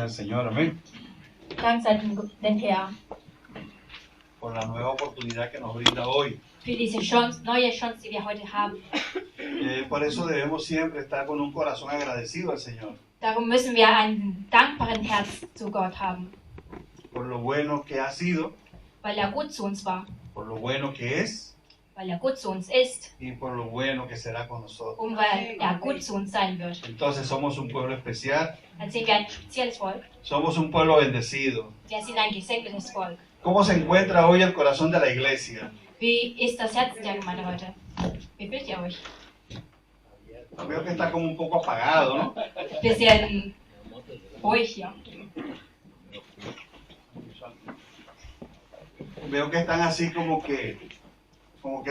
al Señor, amén. Dank sei dem Herr Por la nueva oportunidad que nos brinda hoy. für diese Chance, neue Chance, die wir heute haben. Por eso debemos siempre estar con un corazón agradecido al Señor. Darum müssen wir einen dankbaren Herz zu Gott haben, Por lo bueno que ha sido, weil er gut zu uns war, por lo bueno que es weil er gut zu uns ist y por lo bueno que será con nosotros. und weil er gut zu uns sein wird. Entonces somos un pueblo especial, Dann sind wir ein spezielles Volk. somos un pueblo bendecido. Wir sind ein gesegnetes Volk. ¿Cómo se encuentra hoy el corazón de la iglesia? Wie ist das Herz der Gemeinde heute? Wie fühlt ihr euch? Veo que está como un poco apagado, ¿no? Bisschen ruhig hier. Veo que están así como que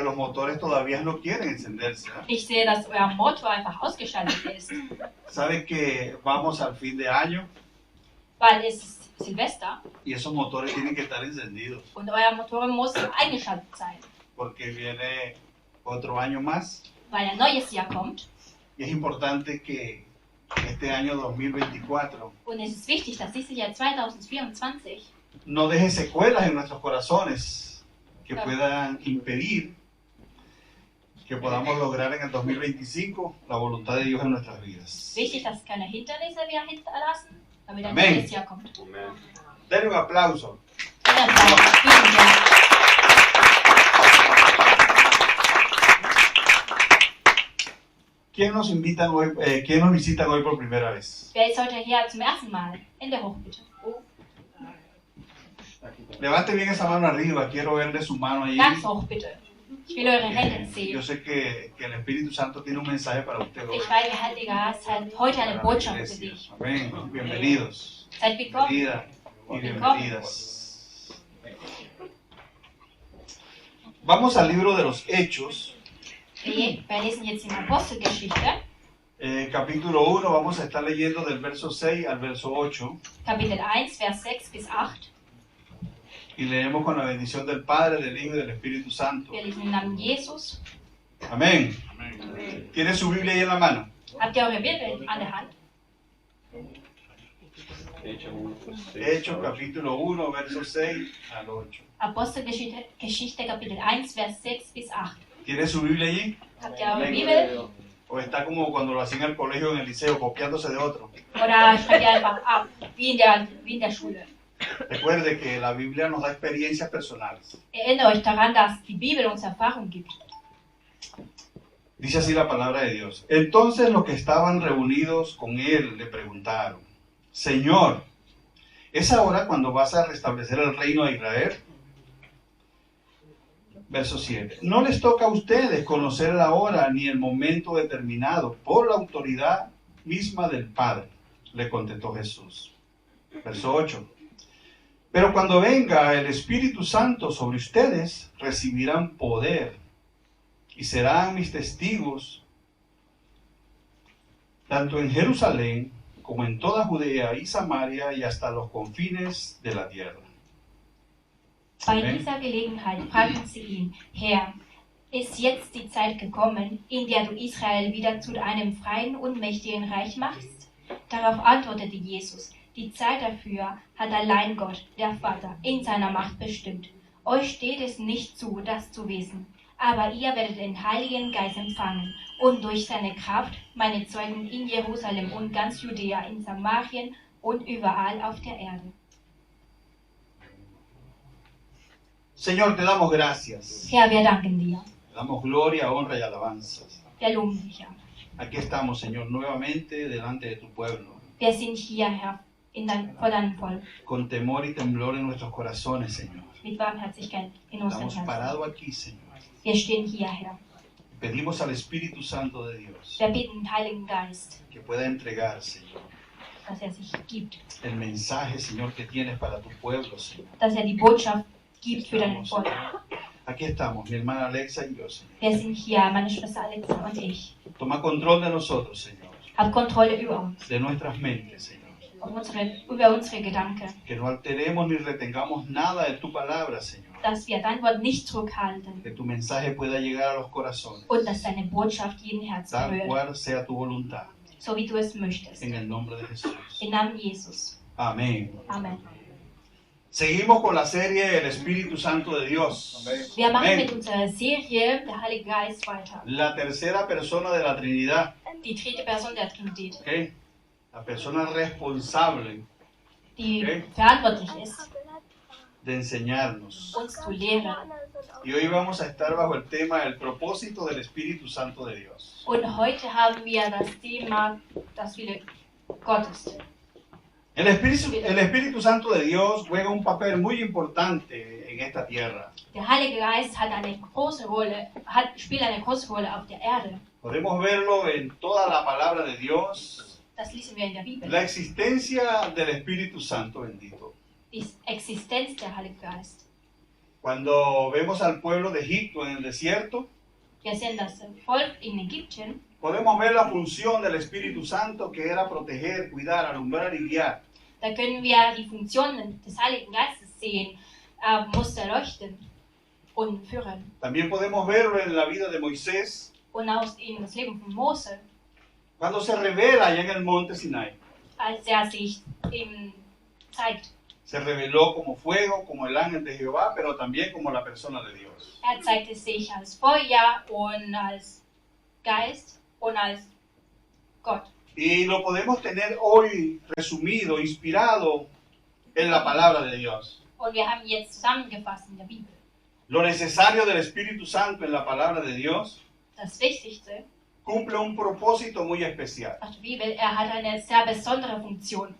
los motores todavía no quieren encenderse, ¿no? Ich sehe, dass euer Motor einfach ausgeschaltet ist, Saben que vamos al fin de año weil es ist Silvester y esos motores tienen que estar encendidos und euer Motor muss eingeschaltet sein, porque viene otro año más weil ein neues Jahr kommt. y es importante que este año 2024 Und es ist wichtig, dass dieses Jahr 2024 no deje secuelas en nuestros corazones que puedan impedir que podamos lograr en el 2025 la voluntad de Dios en nuestras vidas. wichtig, dass keine Hindernisse wir hinterlassen, damit ein Amen. neues Jahr kommt. Denle un aplauso. Vielen Dank. Vielen Dank. ¿Quién nos visitan hoy por primera vez? Wer ist heute hier zum ersten Mal? Hände hoch, bitte. Levante bien esa mano arriba, quiero verle su mano ahí. Ganz hoch, bitte. Ich will eure Hände Yo sehen. sé que el Espíritu Santo tiene un mensaje para usted hoy. Ich weiß, der Heilige Geist hat heute eine Para la Botschaft für iglesia. dich. Amén. Bienvenidos. Seid willkommen. Bienvenida y bienvenidas. Vamos al libro de los Hechos, Wir lesen jetzt in Apostelgeschichte, capítulo 1. Vamos a estar leyendo del verso 6 al verso 8 Kapitel 1, Vers 6 bis 8. y leemos con la bendición del Padre, del Hijo y del Espíritu Santo. Wir lesen im Namen Jesus. Amén. ¿Tiene su Biblia ahí en la mano? Habt ihr eure Bibel an der Hand? Hechos capítulo 1, verso 6 al 8. Apostelgeschichte, Kapitel 1, Vers 6 bis 8. ¿Tiene su Biblia allí? Habt ihr eure Bibel? ¿O está como cuando lo hacían en el colegio, en el liceo, copiándose de otro? Oder schreibt ihr einfach ab, wie in der Schule? Recuerde que la Biblia nos da experiencias personales. Erinnert euch daran, dass die Bibel uns Erfahrung gibt. Dice así la palabra de Dios. Entonces los que estaban reunidos con él le preguntaron: Señor, ¿es ahora cuando vas a restablecer el reino de Israel? Verso 7. No les toca a ustedes conocer la hora ni el momento determinado por la autoridad misma del Padre, le contestó Jesús. Verso 8. Pero cuando venga el Espíritu Santo sobre ustedes, recibirán poder y serán mis testigos tanto en Jerusalén como en toda Judea y Samaria y hasta los confines de la tierra. Bei Amen. dieser Gelegenheit fragten sie ihn: Herr, ist jetzt die Zeit gekommen, in der du Israel wieder zu einem freien und mächtigen Reich machst? Darauf antwortete Jesus: Die Zeit dafür hat allein Gott, der Vater, in seiner Macht bestimmt. Euch steht es nicht zu, das zu wissen, aber ihr werdet den Heiligen Geist empfangen und durch seine Kraft meine Zeugen in Jerusalem und ganz Judäa, in Samarien und überall auf der Erde. Señor, te damos gracias. Herr, wir danken dir. Te damos gloria, honra y alabanzas. Wir loben dich, Herr. Aquí estamos, Señor, nuevamente delante de tu pueblo, Wir sind hier, Herr, vor deinem Volk, con temor y temblor en nuestros corazones, Señor. mit Barmherzigkeit in unseren Estamos Herzen. parados aquí, Señor. Wir stehen hier, Herr. Pedimos al Espíritu Santo de Dios Wir bitten den Heiligen Geist, que pueda entregar, Señor, dass er sich gibt, el mensaje, Señor, que tienes para tu pueblo, Señor. dass er die Botschaft gibt für dein Volk. Aquí estamos, mi hermana Alexa y yo, Señor. Wir sind hier, meine Schwester Alexa und ich. Toma control de nosotros, Señor, Hab Kontrolle über uns, de nuestras mentes, Señor. über unsere Gedanken, Que no alteremos ni retengamos nada de tu palabra, Señor. dass wir dein Wort nicht zurückhalten Que tu mensaje pueda llegar a los corazones, und dass deine Botschaft jeden Herzen tal berührt, cual sea tu voluntad. so wie du es möchtest. En el nombre de Jesús. Im Namen Jesus. Amén. Amen. Seguimos con la serie El Espíritu Santo de Dios. Wir machen Amén. mit unserer Serie Der Heilige Geist weiter. La tercera persona de la Trinidad. Die dritte Person der Trinität, ¿Ok? La persona responsable die Okay. verantwortlich ist, de enseñarnos. uns zu lehren. Y hoy vamos a estar bajo el tema El propósito del Espíritu Santo de Dios. Und heute haben wir das Thema das Wille Gottes. El Espíritu Santo de Dios juega un papel muy importante en esta tierra. Der Heilige Geist hat eine große Rolle, spielt eine große Rolle auf der Erde. Podemos verlo en toda la palabra de Dios. Das lesen wir in der Bibel. La existencia del Espíritu Santo bendito. Die Existenz der Heilige Geist. Cuando vemos al pueblo de Egipto en el desierto, Wir sehen das Volk in Ägypten. podemos ver la función del Espíritu Santo que era proteger, cuidar, alumbrar y guiar. Da können wir die Funktionen des Heiligen Geistes sehen, musste leuchten und führen. También podemos verlo en la vida de Moisés, Und auch in das Leben von Mose, cuando se revela allá en el monte Sinai. als sich ihm zeigt. Se reveló como fuego, como el ángel de Jehová, pero también como la persona de Dios. Zeigte sich als Feuer und als Geist und als Gott. Y lo podemos tener hoy resumido, inspirado en la palabra de Dios. Und wir haben jetzt zusammengefasst in der Bibel. Lo necesario del Espíritu Santo en la palabra de Dios Das Wichtigste cumple un propósito muy especial. aus der Bibel, hat eine sehr besondere Funktion.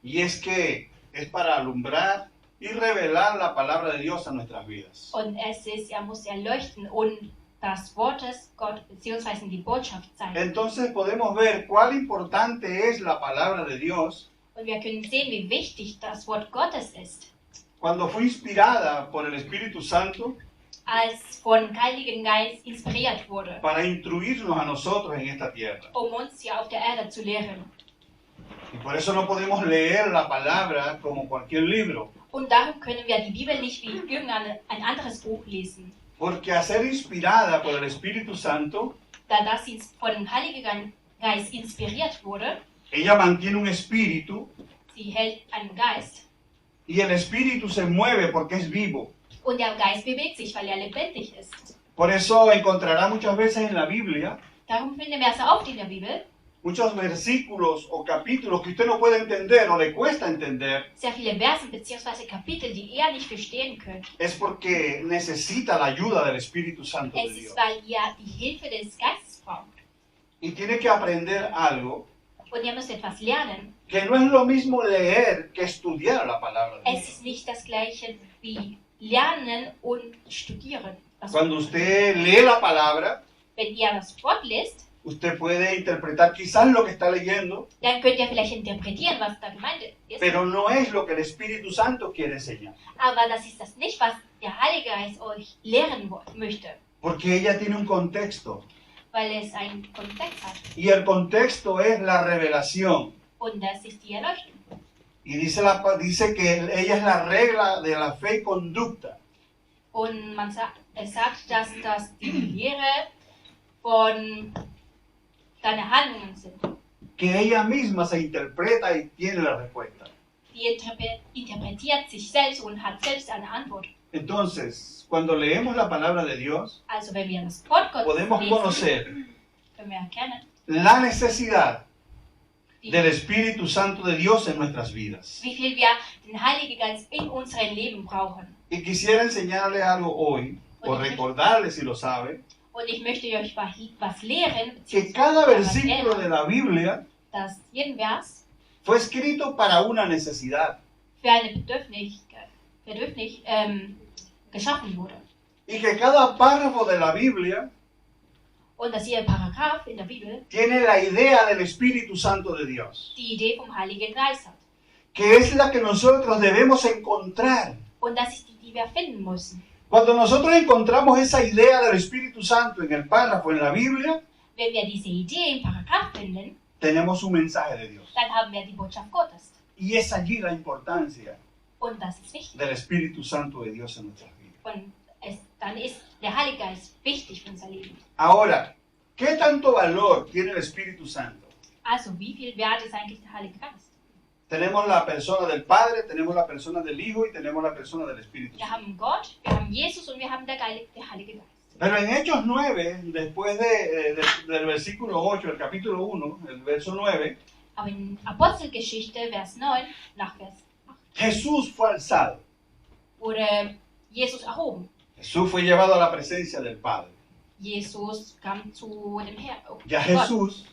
Y es que es para alumbrar y revelar la palabra de Dios a nuestras vidas. Und es ist, muss erleuchten und das Wort des Gott bzw. die Botschaft zeigen. Entonces podemos ver cuán importante es la palabra de Dios Und wir können sehen, wie wichtig das Wort Gottes ist. cuando fue inspirada por el Espíritu Santo Als von Heiligen Geist inspiriert wurde, para instruirnos a nosotros en esta tierra. uns hier auf der Erde zu lehren. Y por eso no podemos leer la palabra como cualquier libro, Und darum können wir die Bibel nicht wie irgendein ein anderes Buch lesen, porque al ser inspirada por el Espíritu Santo, da das von dem Heiligen Geist inspiriert wurde. ella mantiene un espíritu Sie hält einen Geist y el espíritu se mueve porque es vivo. und der Geist bewegt sich, weil lebendig ist. Por eso encontrará muchas veces en la Biblia Darum finden wir es oft in der Bibel, muchos versículos o capítulos que usted no puede entender o le cuesta entender, sehr viele Versen bzw. Kapitel, die ihr nicht verstehen könnt. es porque necesita la ayuda del Espíritu Santo de Es Dios. ist, weil ihr die Hilfe des Geistes braucht. Y tiene que aprender algo Und ihr müsst etwas lernen. que no es lo mismo leer que estudiar la palabra de Es Dios. ist nicht das gleiche wie lernen und studieren. Cuando usted lee la palabra, Wenn ihr das Wort lest, usted puede interpretar quizás lo que está leyendo, dann könnt ihr vielleicht interpretieren, was da gemeint ist. pero no es lo que el Espíritu Santo quiere enseñar. Aber das ist das nicht, was der Heilige Geist euch lehren möchte, Porque ella tiene un contexto. weil es einen Kontext hat. Y el contexto es la revelación. Und das ist die Erleuchtung. Y dice que ella es la regla de la fe y conducta. Und es sagt, dass das die Lehre von deinen Handlungen sind. Que ella misma se interpreta y tiene la respuesta. Die interpretiert sich selbst und hat selbst eine Antwort. Entonces, cuando leemos la palabra de Dios, Also wenn wir das Wort Gottes podemos lesen, conocer können wir erkennen, la necesidad wie, del Espíritu Santo de Dios en nuestras vidas. wie viel wir den Heiligen Geist in unserem Leben brauchen. Y quisiera enseñarles algo hoy, o recordarles si lo sabe, Und ich möchte euch was lehren, que cada was versículo de la Biblia dass jeden Vers fue escrito para una necesidad. für eine Bedürfnis geschaffen wurde. Y que cada párrafo de la Biblia Und dass jeder Paragraph in der Bibel tiene la idea del Espíritu Santo de Dios, die Idee vom Heiligen Geist hat. que es la que nosotros debemos encontrar. Und das ist die wir finden müssen. Cuando nosotros encontramos esa idea del Espíritu Santo en el párrafo en la Biblia, Wenn wir diese Idee im Paragraph finden, tenemos un mensaje de Dios. dann haben wir die Botschaft Gottes. Y es allí la importancia Und das ist wichtig. del Espíritu Santo de Dios en nuestras vidas. Und dann ist der Heilige Geist wichtig für unser Leben. Ahora, ¿qué tanto valor tiene el Espíritu Santo? Also, wie viel wert ist eigentlich der Heilige Geist? Tenemos la persona del Padre, tenemos la persona del Hijo y tenemos la persona del Espíritu Wir Santo. haben Gott, wir haben Jesus und wir haben der Heilige Geist. Pero en Hechos 9, después del versículo 8, el capítulo 1, el verso 9, Aber in Apostelgeschichte, Vers 9, nach Vers 8, Jesús fue alzado. wurde Jesus erhoben. Jesús fue llevado a la presencia del Padre. Jesus kam zu dem Herrn. Ya Jesús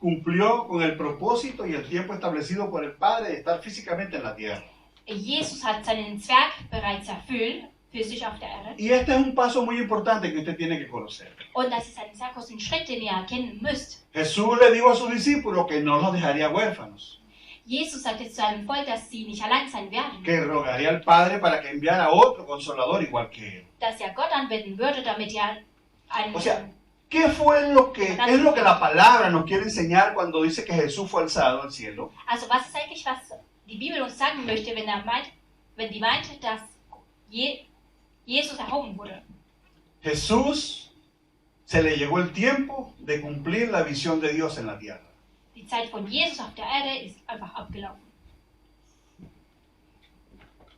cumplió con el propósito y el tiempo establecido por el Padre de estar físicamente en la tierra. Jesus hat seinen Zwerg bereits erfüllt, physisch auf der Erde. Y este es un paso muy importante que usted tiene que conocer. Und das ist ein sehr großen Schritt, den ihr erkennen müsst. Jesús le dijo a sus discípulos que no los dejaría huérfanos, Jesus sagte zu seinem Volk, dass sie nicht allein sein werden, que rogaría al Padre para que enviara otro consolador igual que él. dass er Gott anbeten würde, damit er einen... O sea, ¿qué es lo que la palabra nos quiere enseñar cuando dice que Jesús fue alzado al cielo? Also was ist eigentlich, was die Bibel uns sagen möchte, wenn die meinte, dass Jesus erhoben wurde? Jesús se le llegó el tiempo de cumplir la visión de Dios en la tierra. Die Zeit von Jesus auf der Erde ist einfach abgelaufen.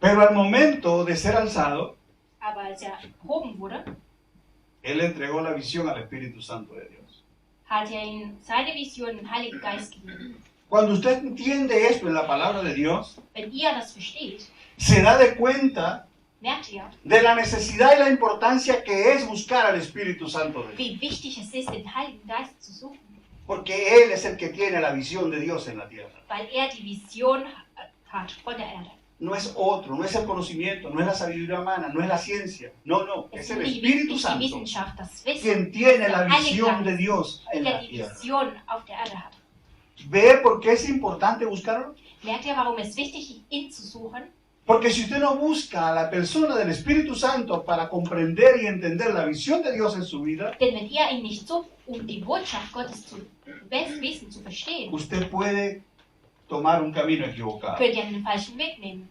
Pero al momento de ser alzado, Aber als er erhoben wurde, Él entregó la visión al Espíritu Santo de Dios. hat er ihm seine Vision im Heiligen Geist gegeben. Cuando usted entiende esto en la palabra de Dios, Wenn ihr das versteht, se da de cuenta merkt ihr, de la necesidad y la importancia que es buscar al Espíritu Santo de Dios. wie wichtig es ist, den Heiligen Geist zu suchen, Porque Él es el que tiene la visión de Dios en la tierra. weil er die Vision hat von der Erde. No es otro, no es el conocimiento, no es la sabiduría humana, no es la ciencia. No, Es es el ist Espíritu nicht die Santo Wissenschaft, das Wissen, quien tiene la der Heilige visión de Geist, Dios en der la die tierra. Vision auf der Erde hat. ¿Ve por qué es importante buscarlo? Merkt ihr, warum es wichtig ist, ihn zu suchen? Porque si usted no busca a la persona del Espíritu Santo para comprender y entender la visión de Dios en su vida, Denn wenn ihr ihn nicht sucht, um die Botschaft Gottes zu wissen, zu verstehen, usted puede tomar un camino equivocado. könnt ihr den falschen Weg nehmen.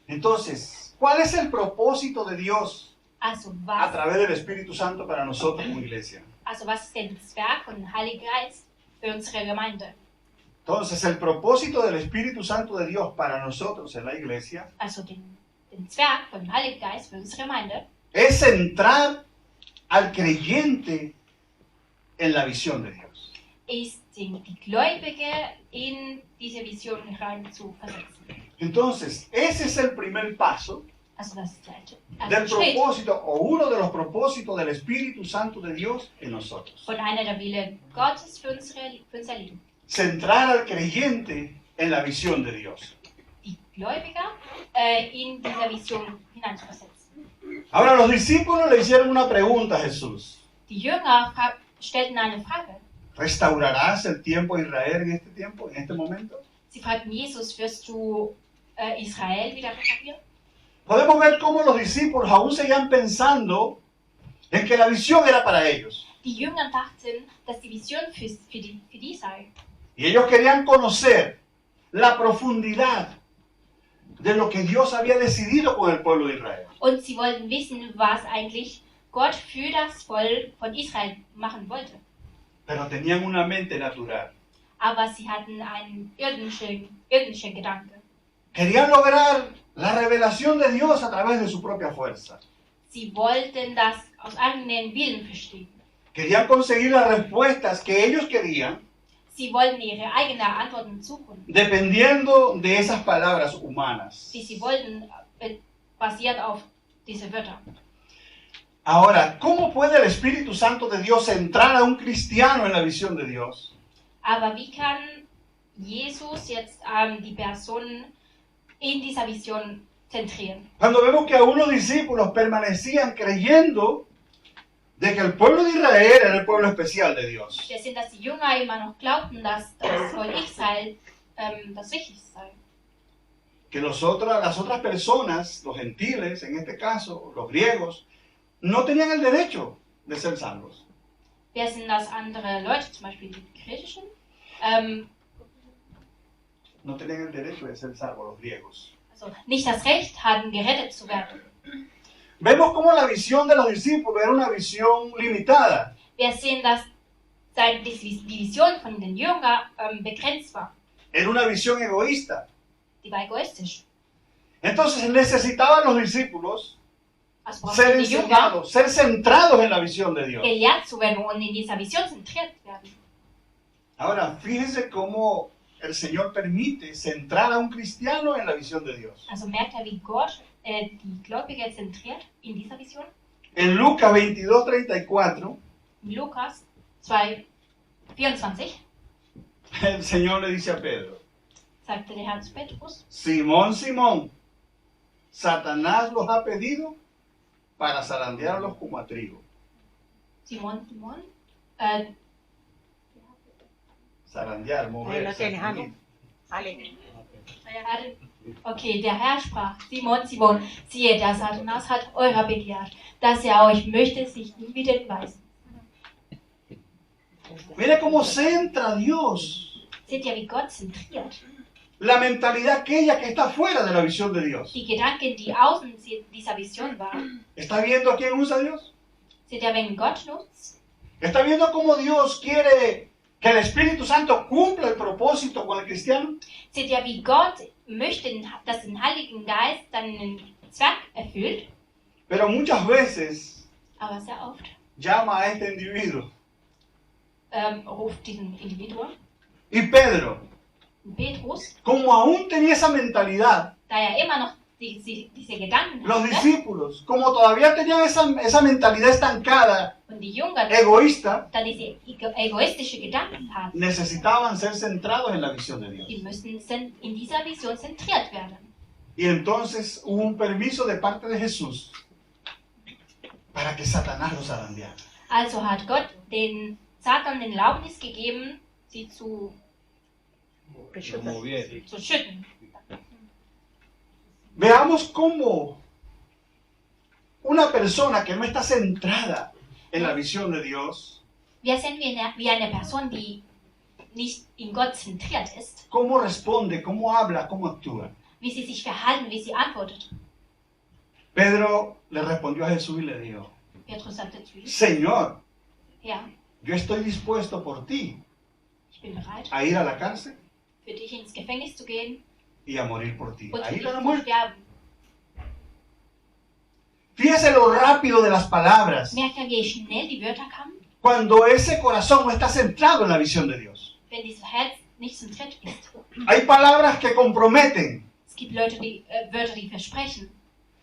Entonces, ¿cuál es el propósito de Dios Also a was, través del Espíritu Santo para nosotros como iglesia? was ist denn das Werk von Heiligen Geist für unsere Gemeinde? Entonces, el propósito del Espíritu Santo de Dios para nosotros en la iglesia Also den Zwerg von Heiligen Geist für unsere Gemeinde es centrar al creyente en la visión de Dios. ist, die Gläubige in diese Vision rein zu versetzen. Entonces, ese es el primer paso Also das ist der del erste Schritt propósito o uno de los propósitos del Espíritu Santo de Dios en nosotros. von einer der Willen Gottes für unser Leben. Centrar al creyente en la visión de Dios. Die Gläubige in dieser Vision hineinzuversetzen. Ahora, los discípulos le hicieron una pregunta a Jesús. Die Jünger stellten eine Frage. ¿Restaurarás el tiempo de Israel en este tiempo, en este momento? Sie fragten Jesus, wirst du Israel wieder restaurieren? Podemos ver cómo los discípulos aún seguían pensando en que la visión era para ellos. Die Jünger dachten, dass die Vision für die sei. Y ellos querían conocer la profundidad de lo que Dios había decidido con el pueblo de Israel. Und sie wollten wissen, was eigentlich Gott für das Volk von Israel machen wollte. Pero tenían una mente natural. Aber sie hatten einen irdischen Gedanke. Querían lograr la revelación de Dios a través de su propia fuerza. Sie wollten das aus eigenen Willen verstehen. Querían conseguir las respuestas que ellos querían, Sie wollten ihre eigenen Antworten suchen, dependiendo de esas palabras humanas. die sie wollten, basiert auf diese Wörter. Ahora, ¿cómo puede el Espíritu Santo de Dios entrar a un cristiano en la visión de Dios? Aber wie kann Jesus jetzt die Person in dieser Vision zentrieren? Cuando vemos que algunos discípulos permanecían creyendo de que el pueblo de Israel era el pueblo especial de Dios. Wir sehen, dass die Jünger immer noch glaubten, dass das Volk Israel das Wichtigste sei. Que las otras personas, los gentiles en este caso, los griegos, no tenían el derecho de ser salvos. Wir sehen, dass andere Leute, zum Beispiel die griechischen, No tenían el derecho de ser salvos, los griegos. also nicht das Recht hatten, gerettet zu werden. Vemos cómo la visión de los discípulos era una visión limitada. Wir sehen, dass die Vision von den Jüngern begrenzt war. Era una visión egoísta. Die war egoistisch. Entonces necesitaban los discípulos Also ser brauchten die Jünger enseñados, ser centrados en la visión de Dios. gelehrt zu werden und in dieser Vision zentriert werden. Ahora, fíjense cómo el Señor permite centrar a un cristiano en la visión de Dios. Also merkt er, wie Gott die Gläubiger zentriert in dieser Vision. En Lucas 22:34, In Lukas 2, 24 el Señor le dice a Pedro, sagte der Herr zu Petrus: Simón, Simón, Satanás los ha pedido para zarandearlos como a trigo. Simon, Simon, Zarandear, mover. Lo tienes, sacudir. Ale. okay, der Herr sprach: Simon, Simon, siehe, der Satanas hat eurer begehrt, dass er euch möchte sich ihm widerweisen. Mira cómo centra Dios Seht ihr, wie Gott zentriert? la mentalidad aquella que está fuera de la visión de Dios. Die Gedanken, die außen dieser Vision waren. ¿Está viendo a quién usa Dios? Seht ihr, wenn Gott nutzt? ¿Está viendo cómo Dios quiere que el Espíritu Santo cumpla el propósito con el cristiano? Seht ihr, wie Gott möchte, dass den Heiligen Geist seinen Zweck erfüllt? Pero muchas veces Aber sehr oft llama a este individuo. ruft diesen Individuum, Y Pedro, Petrus, como aún tenía esa mentalidad, da er immer noch diese Gedanken los hatte, discípulos, como todavía tenían esa mentalidad estancada, und die Jünger egoísta, dann diese egoistische Gedanken hatten, necesitaban ser centrados en la visión de Dios. die müssen in dieser Vision zentriert werden. Y entonces hubo un permiso de parte de Jesús para que Satanás los zarandeara. Also hat Gott den Satan den Erlaubnis gegeben, sie zu schütten. Veamos cómo una persona que no está centrada en la visión de Dios, Wir sehen wie eine Person, die nicht in Gott zentriert ist, cómo responde, cómo habla, cómo actúa. wie sie sich verhalten, wie sie antwortet. Pedro le respondió a Jesús y le dijo, Petrus sagte zu ihm: Señor, Ja, yo estoy dispuesto por ti ich bin bereit, a ir a la cárcel für dich ins Gefängnis zu gehen y a morir por ti. und A für ir dich a la zu muerte. sterben. Fíjese lo rápido de las palabras Merkt ihr, wie schnell die Wörter kamen? cuando ese corazón no está centrado en la visión de Dios. Wenn dieses Herz nicht zentriert ist. Hay palabras que comprometen, Es gibt Leute, Wörter, die versprechen,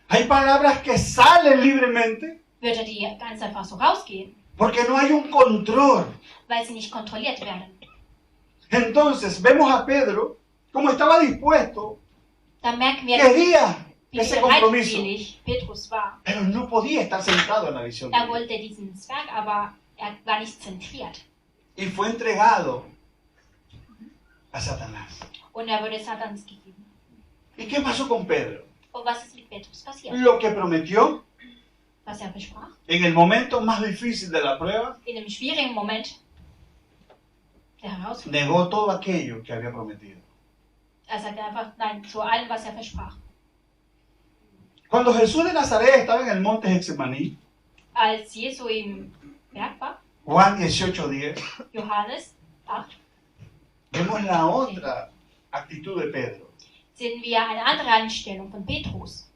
hay palabras que salen libremente Wörter, die ganz einfach so rausgehen, porque no hay un control. weil sie nicht kontrolliert werden. Entonces vemos a Pedro como estaba dispuesto, Da merken wir, quería wie ese compromiso, bereitwillig Petrus war. pero no podía estar centrado en la visión de Er Dios. wollte diesen Zwerg, aber er war nicht zentriert. Y fue entregado a Satanás. Und er wurde Satans gegeben. ¿Y qué pasó con Pedro? Und was ist mit Petrus passiert? Lo que prometió Was er versprach? en el momento más difícil de la prueba, In einem schwierigen Moment der Herausforderung. negó todo aquello que había prometido. Er sagte einfach nein zu allem, was er versprach. Cuando Jesús de Nazaret estaba en el monte Getsemaní, Als Jesu im Berg war, Juan 18:10, Johannes 8, vemos la otra actitud de Pedro. sehen wir eine andere Einstellung von Petrus.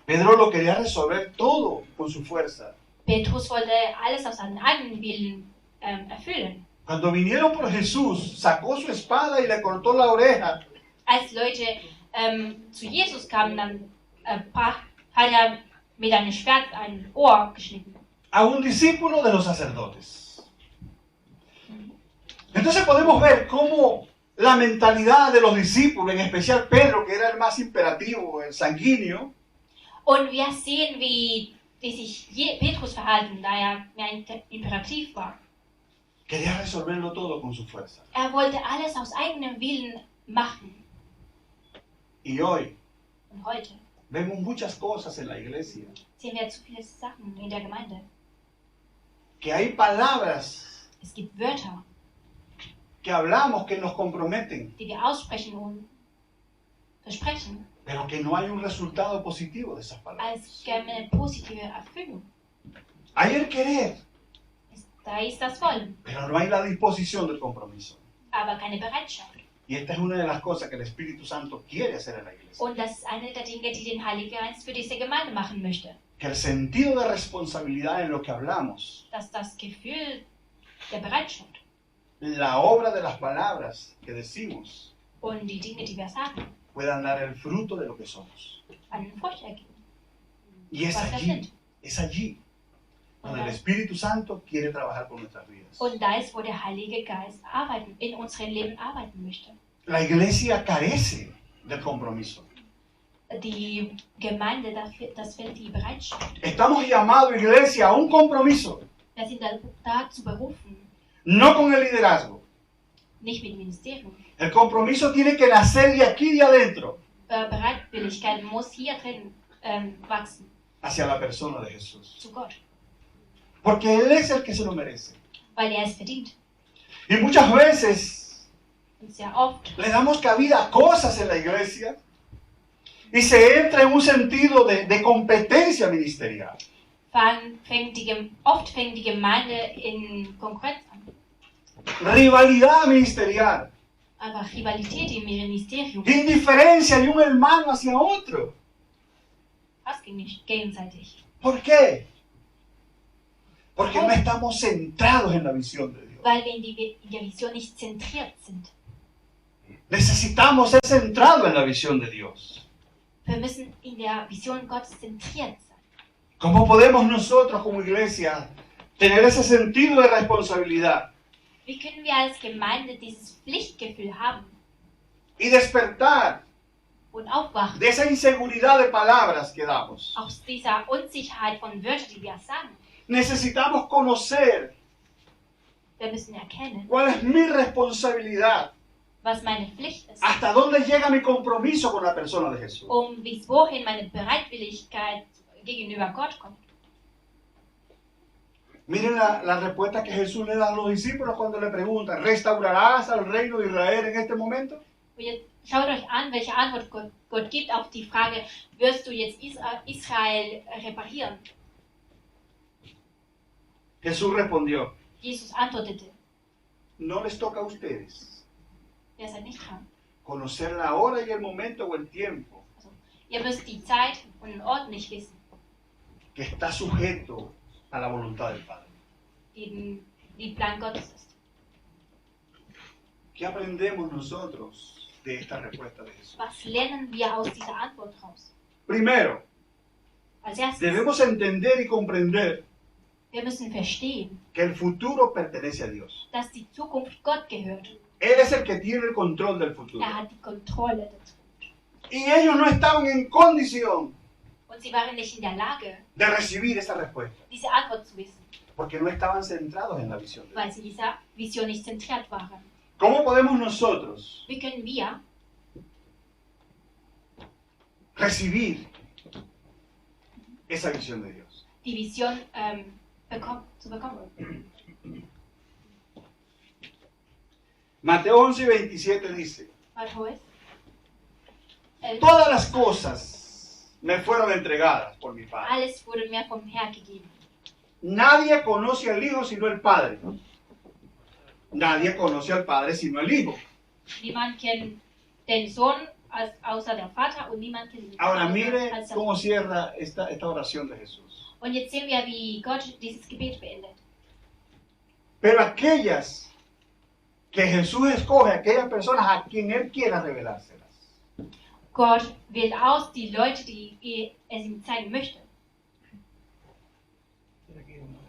Pedro lo quería resolver todo con su fuerza. Petrus wollte alles auf seinen eigenen Willen erfüllen. Cuando vinieron por Jesús, sacó su espada y le cortó la oreja. Als Leute zu Jesus kamen, dann hat er mit einem Schwert ein Ohr geschnitten. A un discípulo de los sacerdotes. Entonces podemos ver cómo la mentalidad de los discípulos, en especial Pedro, que era el más imperativo, el sanguíneo, Und wir sehen, wie sich Petrus verhalten, da er mehr imperativ war. quería resolverlo todo con su fuerza. Er wollte alles aus eigenem Willen machen. Y hoy Und heute vemos muchas cosas en la iglesia, sehen wir zu viele Sachen in der Gemeinde. que hay palabras Es gibt Wörter, que hablamos que nos comprometen, die wir aussprechen und versprechen, pero que no hay un resultado positivo de esas palabras. als gäbe eine positive Erfüllung. Hay el querer, Da ist das Wollen, pero no hay la disposición del compromiso. aber keine Bereitschaft. Y esta es una de las cosas que el Espíritu Santo quiere hacer en la iglesia. Und das ist eine der Dinge, die den Heiligen Geist für diese Gemeinde machen möchte. Que el sentido de responsabilidad en lo que hablamos, Dass das Gefühl der Bereitschaft la obra de las palabras que decimos, und die Dinge, die wir sagen, puedan dar el fruto de lo que somos. einen Frucht ergeben. Y es allí donde el Espíritu Santo quiere trabajar con nuestras vidas. Und da ist, wo der Heilige Geist in unserem Leben arbeiten möchte. La iglesia carece del compromiso. Die Gemeinde, das fehlt die Bereitschaft. Estamos llamados, iglesia, a un compromiso, Wir sind dazu berufen, no con el liderazgo. nicht mit Ministerium. El compromiso tiene que nacer de aquí, de adentro, Bereitwilligkeit muss hier drin wachsen, hacia la persona de Jesús. zu Gott, Porque Él es el que se lo merece. weil es verdient. Y muchas veces Und sehr oft le damos cabida a cosas en la iglesia y se entra en un sentido de competencia ministerial. oft fängt die Gemeinde in Konkurrenz an. Rivalidad ministerial. Einfach Rivalität im Ministerium. Indiferencia de un hermano hacia otro. Fast gegenseitig. ¿Por qué? Porque no estamos centrados en la visión de Dios. Weil wir in der Vision nicht zentriert sind. Necesitamos ser centrados en la visión de Dios. Wir müssen in der Vision Gottes zentriert sein. ¿Cómo podemos nosotros como iglesia tener ese sentido de responsabilidad Wie können wir als Gemeinde dieses Pflichtgefühl haben y despertar und aufwachen de esa inseguridad de palabras que damos? aus dieser Unsicherheit von Wörtern, die wir sagen? Necesitamos conocer Wir müssen erkennen, cuál es mi responsabilidad, was meine Pflicht ist, hasta dónde llega mi compromiso con la persona de Jesús. bis wohin meine Bereitwilligkeit gegenüber Gott kommt. Miren la respuesta que Jesús le da a los discípulos cuando le preguntan, ¿restaurarás al reino de Israel en este momento? Und jetzt schaut euch an, welche Antwort Gott gibt auf die Frage, wirst du jetzt Israel reparieren? Jesús respondió, Jesus antwortete, no les toca a ustedes ihr seid nicht dran. conocer la hora y el momento o el tiempo Also, ihr müsst die Zeit und den Ort nicht wissen, que está sujeto a la voluntad del Padre. die Plan Gottes ist. ¿Qué aprendemos nosotros de esta respuesta de Jesús? Was lernen wir aus dieser Antwort raus? Primero, Als erstes, debemos entender y comprender wir müssen verstehen, que el futuro pertenece a Dios. dass die Zukunft Gott gehört. Él es el que tiene el control del futuro. Hat die Kontrolle der Zukunft. Y ellos no estaban en condición Und sie waren nicht in der Lage, de recibir esa respuesta, diese Antwort zu wissen, porque no estaban centrados en la visión de Dios. weil sie dieser Vision nicht zentriert waren. ¿Cómo podemos nosotros Wie können wir recibir esa visión de Dios? die Vision bekommen? Mateo 11 y 27 dice, Matthäus 11. todas las cosas me fueron entregadas por mi Padre. Alles wurde mir vom Herrn gegeben. Nadie conoce al Hijo sino el Padre. Nadie conoce al Padre sino el Hijo. Niemand kennt den Sohn außer der Vater und niemand kennt den Ahora Vater mire als der cómo Sohn. cierra esta oración de Jesús. Und jetzt sehen wir, wie Gott dieses Gebet beendet. Pero aquellas que Jesús escoge, aquellas personas a quien Él quiera revelárselas. Gott wählt aus die Leute, die es ihm zeigen möchte.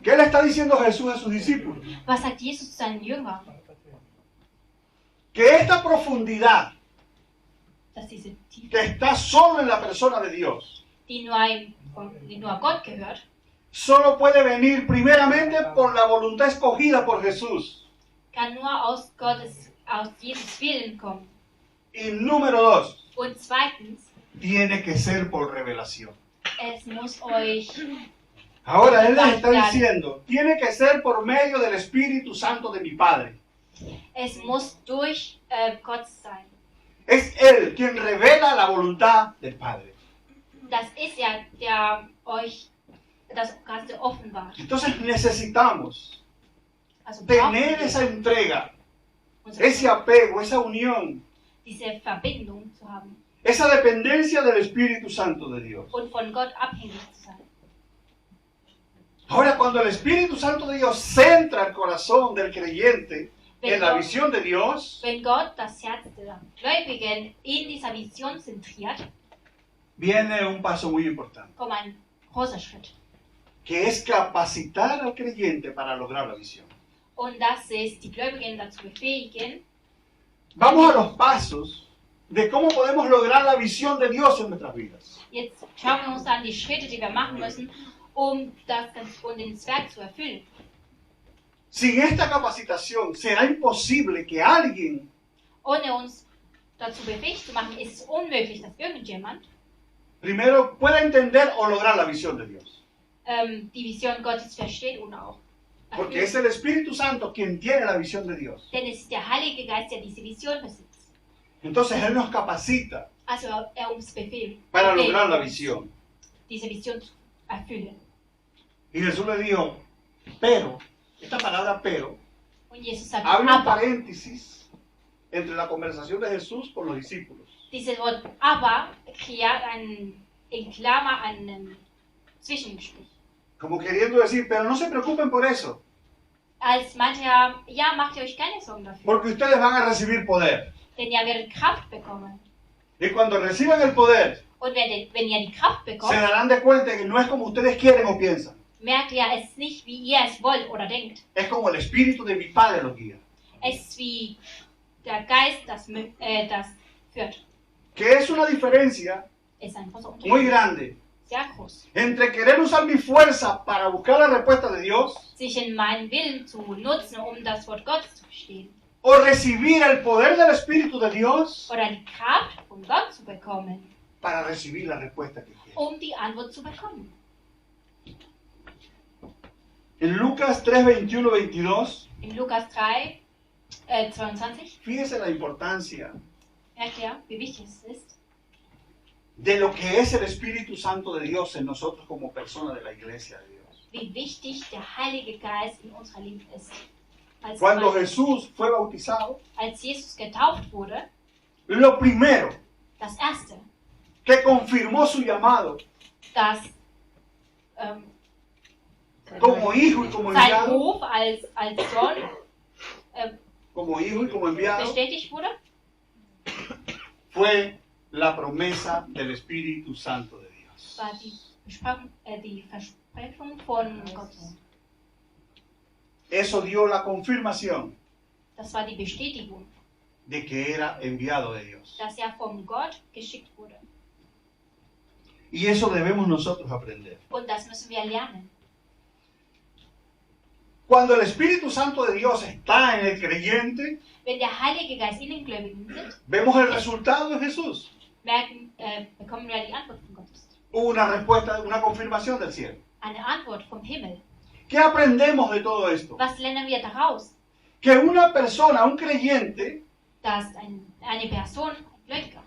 ¿Qué le está diciendo Jesús a sus discípulos? Was sagt Jesus zu seinen Jüngern? Que esta profundidad Dass diese Tiefe, que está solo en la persona de Dios, die nur Gott gehört, solo puede venir primeramente por la voluntad escogida por Jesús. kann nur aus Jesus Willen kommen. Y número 2, Und zweitens, tiene que ser por revelación. es muss euch, Ahora Él les está diciendo, tiene que ser por medio del Espíritu Santo de mi Padre. es muss durch Gott sein. Es Él quien revela la voluntad del Padre. Das ist ja, der euch das Ganze offenbart. Entonces necesitamos Also tener esa entrega, ese apego, esa unión diese Verbindung zu haben esa dependencia del Espíritu Santo de Dios. und von Gott abhängig zu sein. Ahora, cuando el Espíritu Santo de Dios centra el corazón del creyente en la visión de Dios, Wenn Gott das Herz der Gläubigen in dieser Vision zentriert, viene un paso muy importante, kommt ein großer Schritt. que es capacitar al creyente para lograr la visión. Und das ist, die Gläubigen dazu befähigen. Vamos a los pasos de cómo podemos lograr la visión de Dios en nuestras vidas. Jetzt schauen wir uns an die Schritte, die wir machen müssen, um das Werk zu erfüllen. Sin esta capacitación será imposible que alguien Ohne uns dazu befähigt zu machen, ist es unmöglich, dass irgendjemand primero pueda entender o lograr la visión de Dios. Die Vision Gottes versteht und auch Porque es el Espíritu Santo quien tiene la visión de Dios. Denn es ist der Heilige Geist, der diese Vision besitzt. Entonces Él nos capacita Also uns befehlt, para lograr la visión. diese Vision zu erfüllen. Y Jesús le dijo, pero, esta palabra pero, Und Jesus sagt, abre un aber, paréntesis entre la conversación de Jesús con los discípulos. dieses Wort aber kreiert in Klammer ein Zwischengespräch. Como queriendo decir, pero no se preocupen por eso, Als meinte er, ja, macht ihr euch keine Sorgen dafür, porque ustedes van a recibir poder. denn ihr werdet Kraft bekommen. Y cuando reciban el poder, Und wenn ihr die Kraft se bekommt, darán de cuenta que no es como ustedes quieren o piensan. merkt ihr, es ist nicht, wie ihr es wollt oder denkt. Es como el Espíritu de mi Padre lo guía. Es ist wie der Geist, das führt. Que es una diferencia Es ist ein großer muy Unterschied, grande sehr groß. entre querer usar mi fuerza para buscar la respuesta de Dios Sich in meinen Willen zu nutzen, um das Wort Gottes zu verstehen. o recibir el poder del Espíritu de Dios Oder die Kraft von Gott zu bekommen, para recibir la respuesta que quiero. um die Antwort zu bekommen. En Lucas 3, 21, 22, In Lukas 3, 22 fíjese la importancia merkt ihr, wie wichtig es ist, de lo que es el Espíritu Santo de Dios en nosotros como personas de la iglesia de Dios. wie wichtig der Heilige Geist in unserer Leben ist. Cuando Jesús fue bautizado, Als Jesus getauft wurde, lo primero das Erste, que confirmó su llamado das como hijo y como sein enviado, Ruf als Sohn como hijo y como enviado, bestätigt wurde, fue la promesa del Espíritu Santo de Dios. war die Versprechung von Gottes. Eso dio la confirmación Das war die Bestätigung, de que era enviado de Dios. dass er von Gott geschickt wurde. Y eso debemos nosotros aprender. Und das müssen wir lernen. Cuando el Espíritu Santo de Dios está en el creyente, Wenn der Heilige Geist in den Gläubigen sind, vemos el resultado de Jesús. bekommen wir die Antwort von Gottes. Hubo una respuesta, una confirmación del cielo. Eine Antwort vom Himmel. ¿Qué aprendemos de todo esto? Was lernen wir daraus? Que una persona, un creyente, Dass eine Person, ein Gläubiger,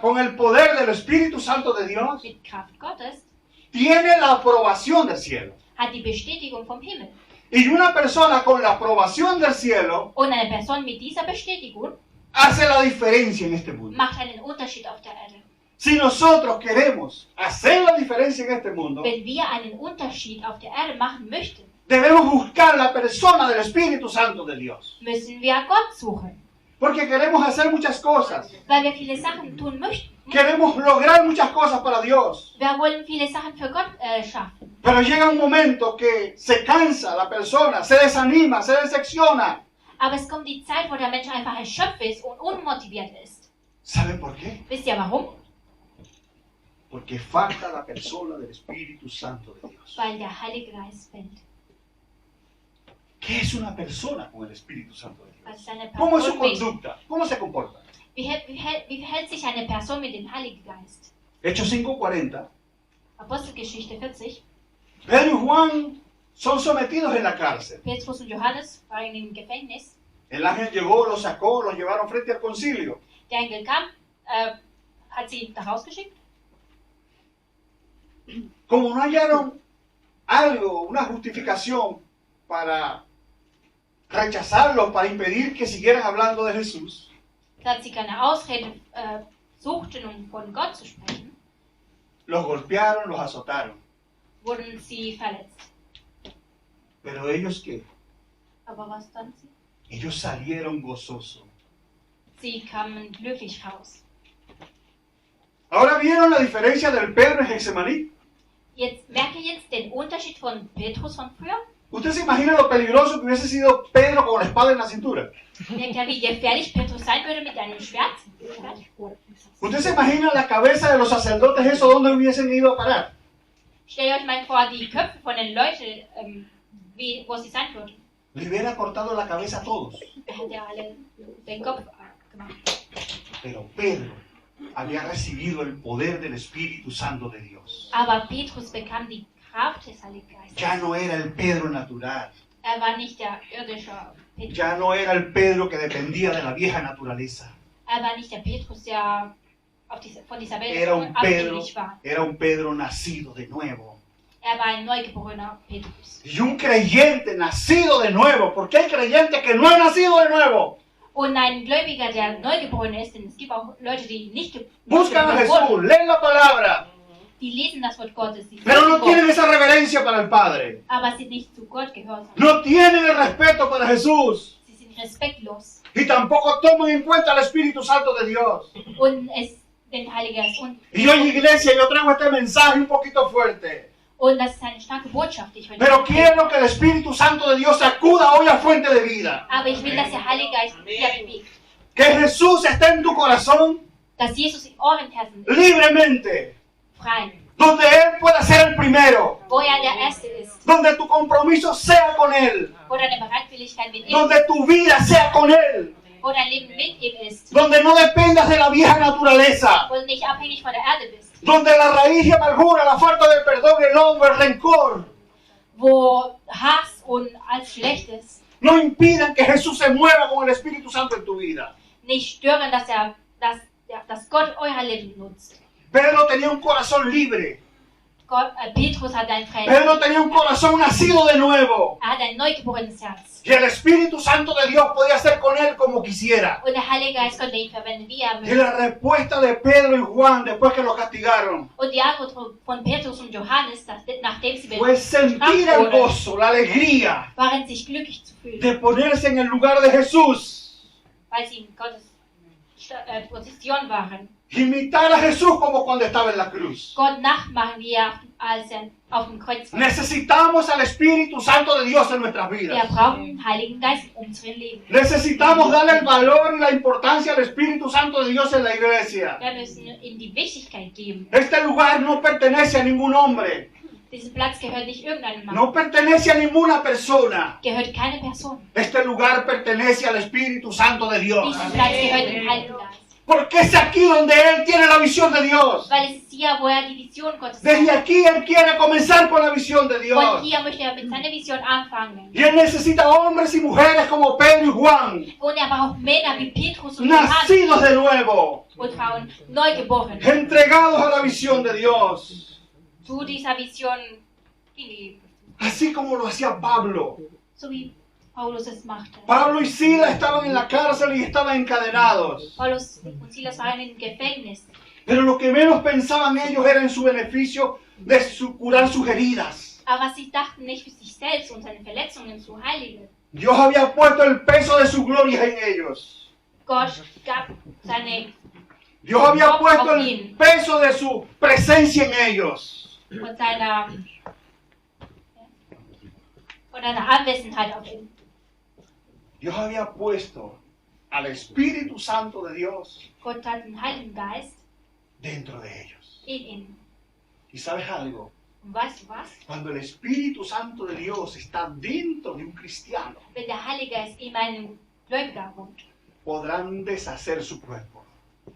con el poder del Espíritu Santo de Dios, mit Kraft Gottes, tiene la aprobación del cielo. hat die Bestätigung vom Himmel. Y una persona con la aprobación del cielo Und eine Person mit dieser Bestätigung hace la diferencia en este mundo. macht einen Unterschied auf der Erde. Si nosotros queremos hacer la diferencia en este mundo, Wenn wir einen Unterschied auf der Erde machen möchten, debemos buscar la persona del Espíritu Santo de Dios. müssen wir Gott suchen. Porque queremos hacer muchas cosas. Weil wir viele Sachen tun möchten. Queremos lograr muchas cosas para Dios. Wir wollen viele Sachen für Gott schaffen. Pero llega un momento que se cansa la persona, se desanima, se decepciona. Aber es kommt die Zeit, wo der Mensch einfach erschöpft ist und unmotiviert ist. ¿Saben por qué? Wisst ihr warum? Porque falta la persona del Espíritu Santo de Dios. Weil der Heilige Geist fällt. ¿Qué es una persona con el Espíritu Santo de Was Dios? ist eine ¿Cómo es su Person mit, conducta? ¿Cómo se comporta? wie verhält sich eine Person mit dem Heiligen Geist? Hechos 5:40. Apostelgeschichte 40. Pedro y Juan son sometidos en la cárcel. Petrus und Johannes waren im Gefängnis. El ángel llegó, los sacó, los llevaron frente al concilio. Der Engel kam, hat sie da rausgeschickt. Como no hallaron algo, una justificación para rechazarlos, para impedir que siguieran hablando de Jesús, dass sie keine Ausrede suchten, um von Gott zu sprechen, los golpearon, los azotaron. wurden sie verletzt. Pero ellos qué? Aber was dann sie? Ellos salieron gozosos. Sie kamen glücklich raus. Ahora vieron la diferencia del Pedro en Getsemaní. Merke jetzt den Unterschied von Petrus von früher? ¿Usted se imagina lo peligroso que hubiese sido Pedro con la espada en la cintura? Merkt ihr, wie gefährlich Petrus sein würde mit einem Schwert? ¿Usted se imagina la cabeza de los sacerdotes eso dónde hubiesen ido a parar? Stellt euch mal vor, die Köpfe von den Leuten, wo sie sein würden. Le hubiera cortado la cabeza a todos. Hätte alle den Kopf gemacht. Pero Pedro había recibido el poder del Espíritu Santo de Dios. Aber Petrus bekam die Kraft des Heiligen Geistes. Ya no era el Pedro natural. War nicht der irdische Petrus. Ya no era el Pedro que dependía de la vieja naturaleza. War nicht der Petrus, der von dieser Welt Era war. Era un Pedro nacido de nuevo. War ein neugeborener Petrus. Y un creyente nacido de nuevo. Porque hay creyentes que no han nacido de nuevo. Und ein Gläubiger, der neugeboren ist, denn es gibt auch Leute, die nicht Buscan a geboren Jesús, wurden, leen la palabra, die lesen das Wort Gottes, die pero no Gott, tienen esa reverencia para el Padre. aber sind nicht zu Gott gehört. No tienen el respeto para Jesús. Sie sind respektlos Y tampoco toman en cuenta el Espíritu Santo de Dios. und den Heiligen Geist. Y hoy, iglesia, yo traigo este mensaje un poquito fuerte. Und das ist eine starke Botschaft. Pero quiero que el Espíritu Santo de Dios acuda hoy a fuente de vida. Aber ich will, dass der Heilige Geist wieder bewegt. Que Jesús esté en tu corazón Dass Jesus in euren Herzen libremente. frei, Donde Él pueda ser el primero. wo der Erste ist, Donde tu compromiso sea con Él. wo deine Bereitwilligkeit mit ihm Donde tu vida sea con Él. wo dein Leben mit ihm ist, Donde no dependas de la vieja naturaleza. wo du nicht abhängig von der Erde bist, Donde la raíz de amargura, la falta de perdón, el odio, el rencor wo Hass und alles Schlechtes no impidan que Jesús se mueva con el Espíritu Santo en tu vida. nicht stören, dass Gott euer Leben nutzt. Pedro tenía un corazón libre. Petrus hat ein freies Pedro tenía un corazón nacido de nuevo. hat ein neugeborenes Herz. Y el Espíritu Santo de Dios podía hacer con él como quisiera. Und der Heilige Geist konnte ihn verwenden, wie er Y möchte. la respuesta de Pedro y Juan después que los castigaron Und die Antwort von Petrus und Johannes, nachdem sie fue sentir el gozo, la alegría waren sich glücklich zu fühlen, de ponerse en el lugar de Jesús. weil sie in Gottes Position waren. Imitar a Jesús como cuando estaba en la cruz. Gott nachmachen, als er auf dem Kreuz war. Necesitamos al Espíritu Santo de Dios en nuestras Wir vidas. brauchen den Heiligen Geist in unserem Leben. Necesitamos darle el valor y la importancia al Espíritu Santo de Dios en la iglesia. Wir müssen ihm die Wichtigkeit geben. Este lugar no pertenece a ningún hombre. Dieser Platz gehört nicht irgendeinem Mann. No pertenece a ninguna persona. Gehört keine Person. Este lugar pertenece al Espíritu Santo de Dios. Dieser Platz gehört dem Heiligen Geist. Porque es aquí donde Él tiene la visión de Dios. Weil es ist hier, wo er die Vision Gottes Desde hat. aquí Él quiere comenzar con la visión de Und Dios. hier möchte er mit seiner Vision anfangen. Y Él necesita hombres y mujeres como Pedro y Juan, Und er braucht Männer wie Petrus und Johannes nacidos de nuevo, und Frauen, neugeboren, entregados a la visión de Dios. zu dieser Vision hingegeben. Así como lo hacía Pablo. So wie Paulus es machte. Pablo y Silas estaban en la cárcel y estaban encadenados. Paulus und Silas waren im Gefängnis. Pero lo que menos pensaban ellos era en su beneficio de curar sus heridas. Aber sie dachten nicht für sich selbst und seine Verletzungen zu heiligen. Dios había puesto el peso de su gloria en ellos. Gott gab seine Dios había puesto el peso de su presencia en ellos. und seiner Anwesenheit auf ihm. Dios había puesto al Espíritu Santo de Dios Gott hat den Heiligen Geist dentro de ellos. in ihm. ¿Y sabes algo? Und weißt du was? Cuando el Espíritu Santo de Dios está dentro de un cristiano, Wenn der Heilige Geist in einem Gläubiger wohnt, podrán deshacer su cuerpo.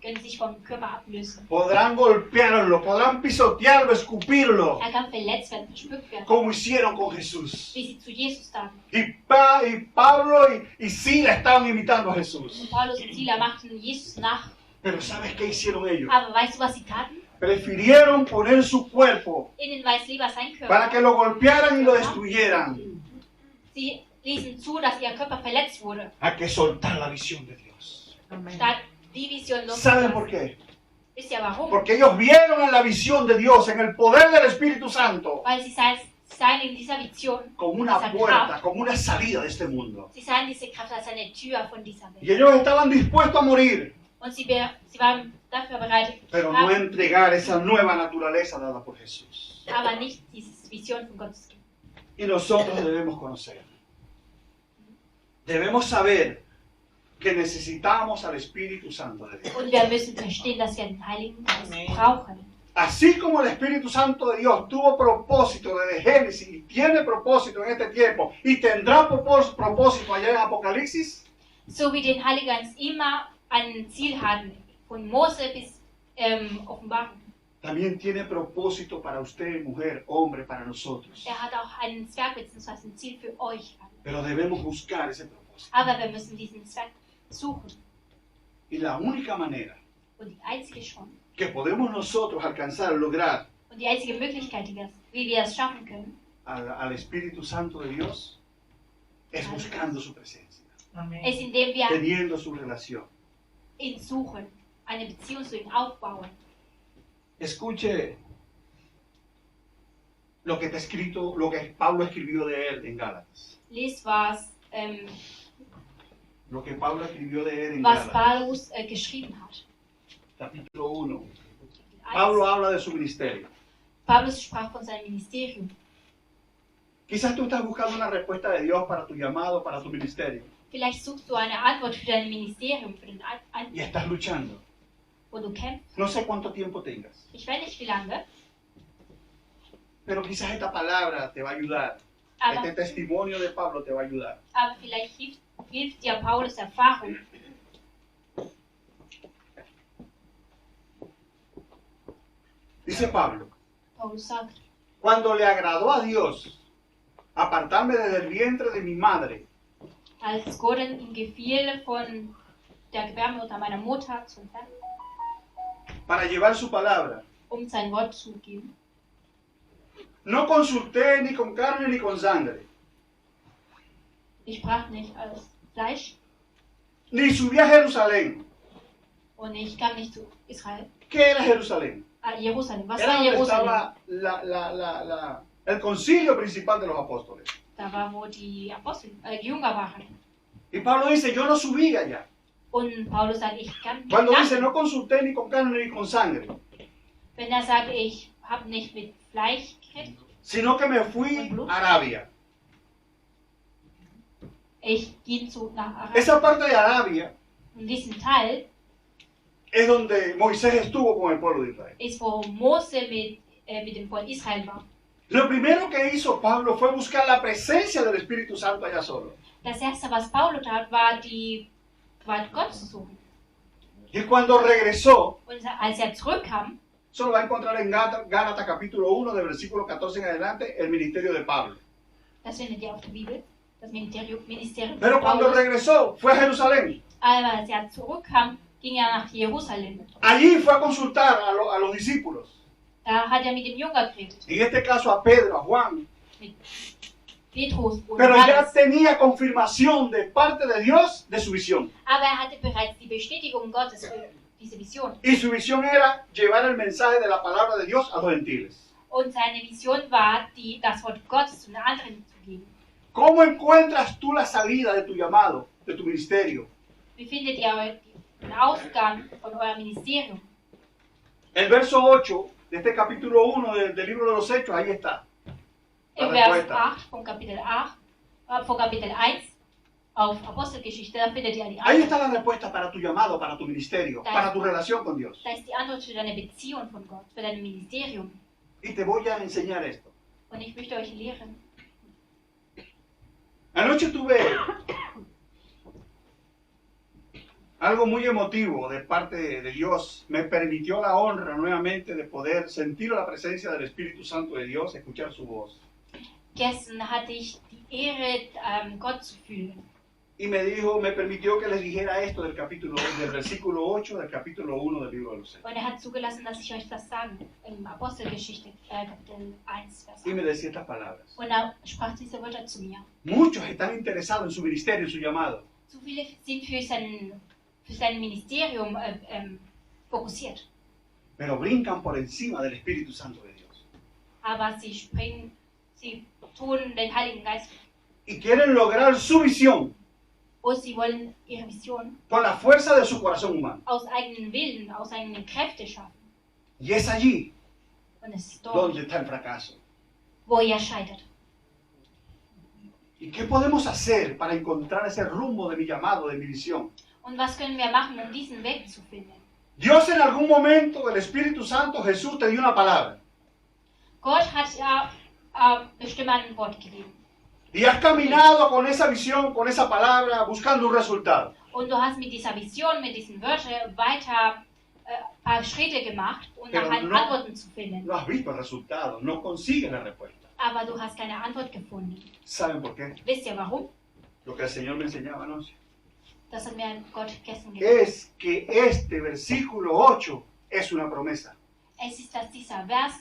können sich vom Körper ablösen. Podrán golpearlo, podrán pisotearlo, escupirlo, Er kann verletzt werden, verspuckt werden, como hicieron con Jesús. wie sie zu Jesus taten. Y Pablo y Silas estaban imitando a Jesús. Und Paulus und Silas machten Jesus nach. Pero ¿sabes qué hicieron ellos? Aber weißt du, was sie taten? Prefirieron poner su cuerpo Ihnen war es lieber sein Körper. para que lo golpearan y lo destruyeran, Sie ließen zu, dass ihr Körper verletzt wurde, a que soltar la visión de Dios. statt die Vision ¿Saben por loszulassen. qué? Wisst ihr warum? Porque ellos vieron en la visión de Dios, en el poder del Espíritu Santo, Weil sie sahen in dieser Vision, como una dieser puerta, Kraft, como una salida de este mundo. sie sahen diese Kraft als eine Tür von dieser Y Welt. ellos estaban dispuestos a morir, Und sie waren dafür bereit, pero no entregar esa nueva naturaleza dada por Jesús. aber nicht diese Vision von Gott zu geben. Y nosotros debemos conocer. Debemos saber que necesitamos al Espíritu Santo de Dios. Und wir müssen verstehen, dass wir den Heiligen Geist brauchen. Así como el Espíritu Santo de Dios tuvo propósito desde Génesis y tiene propósito en este tiempo y tendrá propósito allá en Apocalipsis, So wie den Heiligen Geist immer ein Ziel hatten, von Mose bis Offenbarung. también tiene propósito para usted, mujer, hombre, para nosotros. Hat auch einen Zweck bzw. ein Ziel für euch. Pero debemos buscar ese propósito. Aber wir müssen diesen Zweck suchen. Y la única manera Und die einzige Chance que podemos nosotros alcanzar, lograr und die einzige Möglichkeit, wie wir es schaffen können, al Espíritu Santo de Dios es buscando su presencia, ist, indem wir teniendo su relación. ihn suchen, eine Beziehung zu ihm aufbauen. Escuche lo que está escrito, lo que Pablo escribió de él en Gálatas. Lest, was Lo que Pablo escribió de él en was Gálatas, Paulus geschrieben hat. capítulo 1. 1. Pablo habla de su ministerio. Paulus sprach von seinem Ministerium. Quizás tú estás buscando una respuesta de Dios para tu llamado, para tu ministerio. Vielleicht suchst du eine Antwort für dein Ministerium, für den Y estás luchando. wo du kämpfst. No sé cuánto tiempo tengas. Ich weiß nicht, wie lange, Pero quizás esta palabra te va a ayudar. aber, Este testimonio de Pablo te va a ayudar. aber vielleicht hilft dir Paulus Erfahrung. Dice Pablo, Paulus sagt, cuando le agradó a Dios apartarme desde el vientre de mi madre, als Gott ihm gefiel, von der Gebärmutter meiner Mutter zu entfernen, para llevar su palabra, sein Wort zu geben. no consulté ni con carne ni con sangre, Ich sprach nicht als Fleisch ni subí a Jerusalén. und ich kam nicht zu Israel. ¿Qué era Jerusalén? Jerusalem. Was Era war donde Jerusalem? estaba el concilio principal de los apóstoles. Da war, wo die Jünger waren. Y Pablo dice, yo no subí allá. Und Paulus sagt, ich kann nicht Cuando dice, dahin. no consulté ni con carne ni con sangre, Wenn er sagt, ich habe nicht mit Fleisch geredet, sino que me fui a Arabia. ich ging nach Arabien. Esa parte de Arabia Und diesen Teil es donde Moisés estuvo con el pueblo de Israel. ist, wo Mose mit dem Volk Israel war. Lo primero que hizo Pablo fue buscar la presencia del Espíritu Santo allá solo. Das erste, was Paulus tat, war Gott zu suchen. Y cuando regresó, Und als er zurückkam, eso lo va a encontrar en Gálatas capítulo 1, de versículo 14 en adelante, el ministerio de Pablo. das findet ihr auf der Bibel, das Ministerium Pero von cuando Paulus. regresó, fue a Jerusalén. Aber als er zurückkam, ging er nach Jerusalem. Allí fue a consultar a los discípulos. Da hat er mit dem Jünger geredet, En este caso a Pedro, a Juan. mit Petrus und Pero ya Johannes. tenía confirmación de parte de Dios de su visión. Aber er hatte bereits die Bestätigung Gottes für diese Vision. Y su visión era llevar el mensaje de la palabra de Dios a los gentiles. Und seine Vision war, das Wort Gottes zu den anderen zu geben. ¿Cómo encuentras tú la salida de tu llamado, de tu ministerio? Wie findet ihr den Ausgang von eurem Ministerium? El verso 8 de este capítulo 1 del libro de los Hechos, ahí está. La Im Vers respuesta. 8 von Kapitel 1 auf Apostelgeschichte, da findet ihr die Ahí Antwort. está la respuesta para tu llamado, para tu ministerio, para tu relación con Dios. Da ist die Antwort für deine Beziehung von Gott, für dein Ministerium. Y te voy a enseñar esto. Und ich möchte euch lehren. Anoche tuve algo muy emotivo de parte de Dios. Me permitió la honra nuevamente de poder sentir la presencia del Espíritu Santo de Dios, escuchar su voz. Gestern hatte ich die Ehre, Gott zu fühlen. Y me permitió que les dijera esto del versículo 8 del capítulo 1 del libro de los Hechos. Und er hat zugelassen, dass ich euch das sage. Im Apostelgeschichte, Kapitel 1, Vers Y 8. me decía estas palabras. Und er sprach diese Wörter zu mir. Muchos están interesados en su ministerio, en su llamado. Zu viele sind für für sein Ministerium fokussiert. Pero brincan por encima del Espíritu Santo de Dios. Aber sie tun den Heiligen Geist Y quieren lograr su visión und sie wollen ihre Vision con la fuerza de su corazón humano. aus eigenen Willen, aus eigenen Kräften schaffen. Y es allí Und es ist dort, donde está el fracaso. wo ihr scheitert. ¿Y qué podemos hacer para encontrar ese rumbo de mi llamado, de mi visión? Und was können wir machen, um diesen Weg zu finden? Dios en algún momento del Espíritu Santo, Jesús te dio una palabra. Gott hat ja bestimmt ein Wort gegeben. Y has caminado con esa visión, con esa palabra, buscando un resultado. Und du hast mit dieser Vision, mit diesen Wörtern weiter ein paar Schritte gemacht, um Pero nach halt no- Antworten zu finden. No has visto el resultado, no consigues la respuesta. Aber du hast keine Antwort gefunden. ¿Saben por qué? Wisst ihr warum? Lo que el Señor me enseñaba anoche. Das hat mir Gott gestern gesagt. Es que este versículo 8 es una promesa. Es ist, dass dieser Vers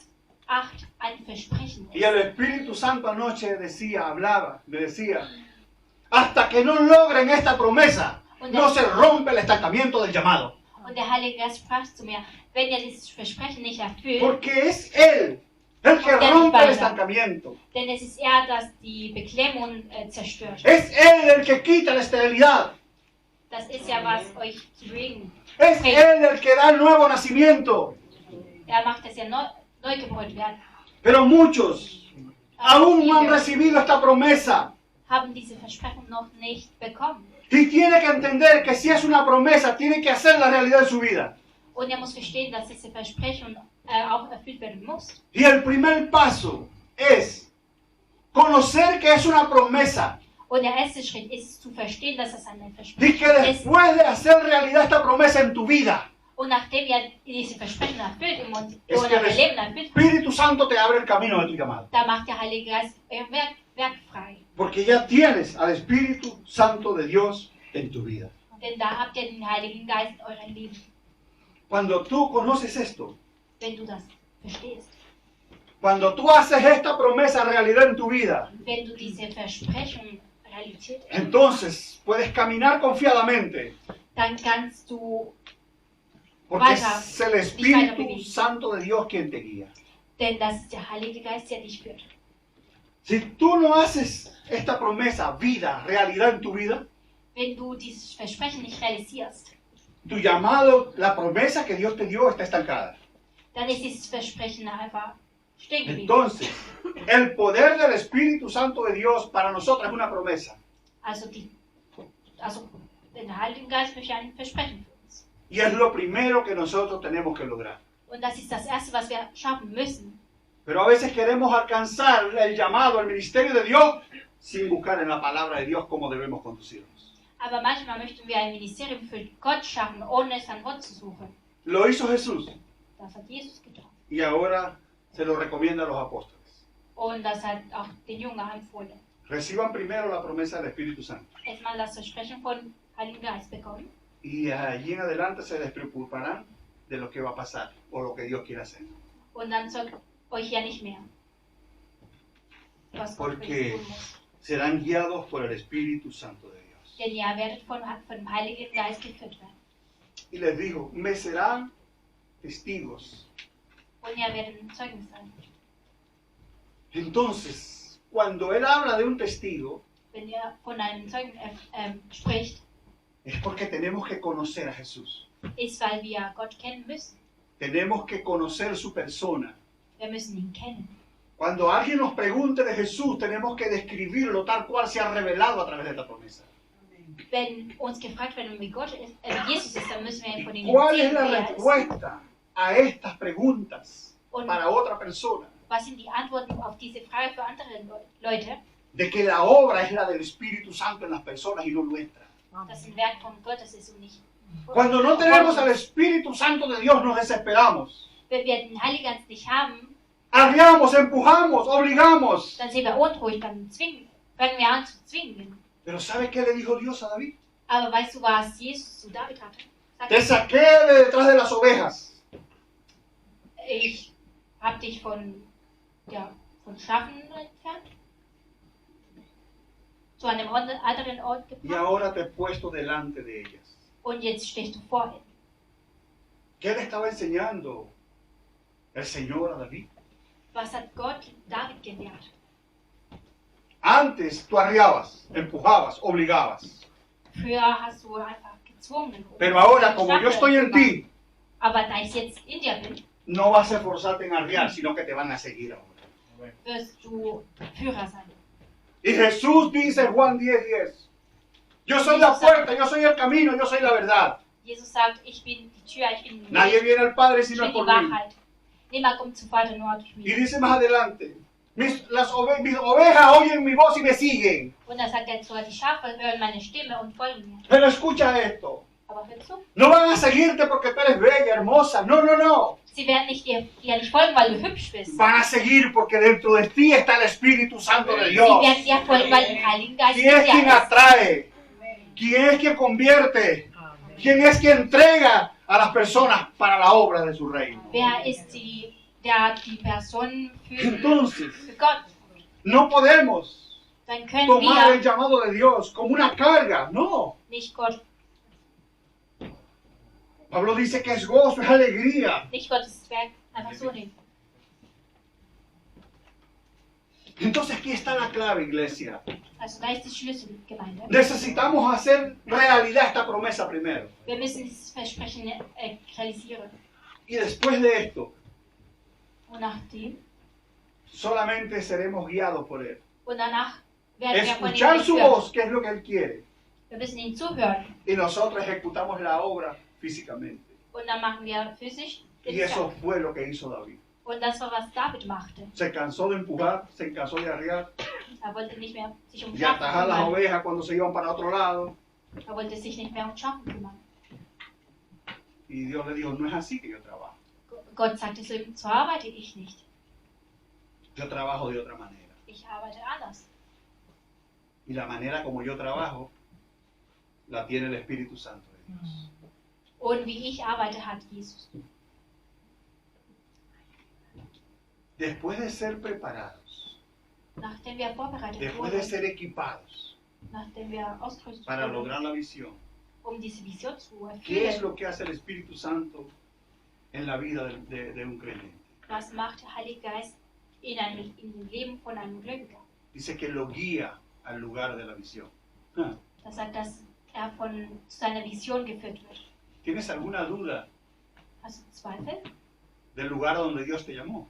8 ein Versprechen Y ist. el Espíritu Santo anoche decía, hablaba, me decía, hasta que no logren esta promesa, no se rompe el estancamiento del llamado. Und der Heilige Geist sprach zu mir, wenn ihr dieses Versprechen nicht erfüllt, Porque es Él el que rompe el estancamiento. denn es ist er, das die Beklemmung zerstört. Es Él el que quita la esterilidad. Das ist ja, was euch zu bewegen. Es Él el que da el nuevo nacimiento. Er macht es ja neu geboren werden. Pero muchos Aber aún no han viele recibido esta promesa. haben diese Versprechung noch nicht bekommen. Y tiene que entender que si es una promesa, tiene que hacer la realidad de su vida. Und er muss verstehen, dass diese Versprechung auch erfüllt werden muss. Y el primer paso es conocer que es una promesa. Und der erste Schritt ist zu verstehen, dass es eine Y que Versprechung ist. después de hacer realidad esta promesa en tu vida, Und nachdem ihr diese Versprechen erfüllt im es que el eurem Leben erfüllt, Espíritu Santo te abre el camino de tu llamado. da macht der Heilige Geist euer Werk frei. Porque ya tienes al Espíritu Santo de Dios en tu vida. Denn da habt ihr den Heiligen Geist in eurem Leben. Cuando tú conoces esto, Wenn du das verstehst. cuando tú haces esta promesa realidad en tu vida, Wenn du diese Versprechung Realität entonces puedes caminar confiadamente. dann kannst du, Porque Weiter. es el Espíritu Santo de Dios quien te guía. denn das ist der Heilige Geist, der dich führt. Si tú no haces esta promesa, vida, realidad en tu vida, Wenn du dieses Versprechen nicht realisierst, tu llamado, la promesa que Dios te dio está estancada. dann ist dieses Versprechen einfach stehen geblieben. Entonces, el poder del Espíritu Santo de Dios para nosotros es una promesa. Also der Heilige Geist möchte ein Versprechen für uns. Y es lo primero que nosotros tenemos que lograr. Und das ist das Erste, was wir schaffen müssen. Pero a veces queremos alcanzar el llamado, el ministerio de Dios, sin buscar en la palabra de Dios cómo debemos conducirnos. Aber manchmal möchten wir ein Ministerium für Gott schaffen, ohne es an Gott zu suchen. Lo hizo Jesús Das hat Jesus getan. y ahora se lo recomienda a los apóstoles. Und das hat auch den Jüngern empfohlen. Reciban primero la promesa del Espíritu Santo Erstmal das Versprechen von Heiligen Geist bekommen. y allí en adelante se despreocuparán de lo que va a pasar o lo que Dios quiere hacer. Und dann sorgt euch ja nicht mehr, was Gott für Porque euch tun muss. serán guiados por el Espíritu Santo de Dios. Denn ihr werdet von dem Heiligen Geist geführt werden. Y les dijo, me serán testigos. Und ihr werdet ein Zeugnis sein. Entonces, cuando él habla de un testigo, Wenn ihr von einem Zeugen spricht, es porque tenemos que conocer a Jesús. ist, weil wir Gott kennen müssen. Tenemos que conocer su persona. Wir müssen ihn kennen. Cuando alguien nos pregunte de Jesús, tenemos que describirlo tal cual se ha revelado a través de esta promesa. Wenn uns gefragt wird, wie Gott ist, wie Jesus ist, dann müssen wir ihn von ¿Y ihm cuál es erzählen, la wer er ist. respuesta a estas preguntas Und para otra persona? was sind die Antworten auf diese Frage für andere Leute? De que la obra es la del Espíritu Santo en las personas y no nuestra. Das ein Werk von Gottes ist und nicht. Cuando no tenemos al Espíritu Santo de Dios, nos desesperamos. Wenn wir den Heiligen Geist nicht haben, Arriamos, empujamos, obligamos. dann sind wir unruhig, dann fangen wir an zu zwingen. Pero ¿sabe qué le dijo Dios a David? Aber weißt du, was Jesus zu David hatte? Te saqué de detrás de las ovejas. Ich habe dich von Schafen entfernt, zu einem anderen Ort Y gebracht ahora te he puesto delante de ellas. Und jetzt stehst du vor ihm. ¿Qué le estaba enseñando el Señor a David? Was hat Gott David gelehrt? Antes tú arriabas, empujabas, obligabas. Früher hast du einfach gezwungen. Pero ahora, como yo estoy en ti, Aber da ich jetzt in dir bin, no vas a esforzarte en arriar, sino que te van a seguir ahora. wirst du Führer sein. Y Jesús dice en Juan 10:10, yo soy la puerta, yo soy el camino, yo soy la verdad. Jesus sagt, ich bin die Tür, ich bin die Nadie Weg, viene al Padre ich sino bin es por die mí. Wahrheit. Niemand kommt zum Vater nur durch Y mich. dice más adelante, mis ovejas oyen mi voz y me siguen. Und da sagt er so, die Schafe hören meine Stimme und folgen mir. Pero escucha esto, Aber hör zu, no van a seguirte porque tú eres bella, hermosa. No, no, no. sie werden nicht dir nicht folgen, weil du hübsch bist. Van a seguir porque dentro de ti está el Espíritu Santo de Sie Dios. werden dir folgen, weil der Heilige Geist in ¿Quién es quien dir ist. atrae? ¿Quién es quien convierte? ¿Quién es quien entrega a las personas para la obra de su reino? Wer ist die Person für Entonces, Gott? no podemos Dann können tomar el wir llamado de Dios como una carga. No. nicht Gott Pablo dice que es gozo, es alegría. Gottes Werk einfach so nehmen. Entonces aquí está la clave, iglesia. Also da ist die Schlüsselgemeinde. Necesitamos hacer realidad esta promesa primero. Wir müssen dieses Versprechen realisieren. Y después de esto, Und nachdem, solamente seremos guiados por Él. und danach werden wir von ihm Escuchar su geführt. voz, que es lo que Él quiere. Wir müssen ihm zuhören. Y nosotros ejecutamos la obra físicamente. Und dann machen wir physisch den Y eso Werk. fue lo que hizo David. Und das war, was David machte. Se cansó de empujar, se cansó de arriar, Er wollte nicht mehr sich um de Schafen atajar las kümmern. ovejas cuando se iban para otro lado. Er wollte sich nicht mehr um Schafen kümmern. Y Dios le dijo, no es así que yo trabajo. Gott sagte zu ihm, so arbeite ich nicht. Yo trabajo de otra manera. Ich arbeite anders. Y la manera como yo trabajo, la tiene el Espíritu Santo de Dios. Und wie ich arbeite, hat Jesus. Después de ser preparados, Nachdem wir vorbereitet después de wurden, ser equipados nachdem wir ausgerüstet para wurden, lograr la visión, um diese Vision zu ¿qué es erfüllen, lo que hace el Espíritu Santo en la vida de un creyente? was macht der Heilige Geist in dem Leben von einem Gläubiger? Dice que lo guía al lugar de la visión. Ah, Das sagt, dass er zu seiner Vision geführt wird. ¿Tienes alguna duda Hast du Zweifel? del lugar donde Dios te llamó?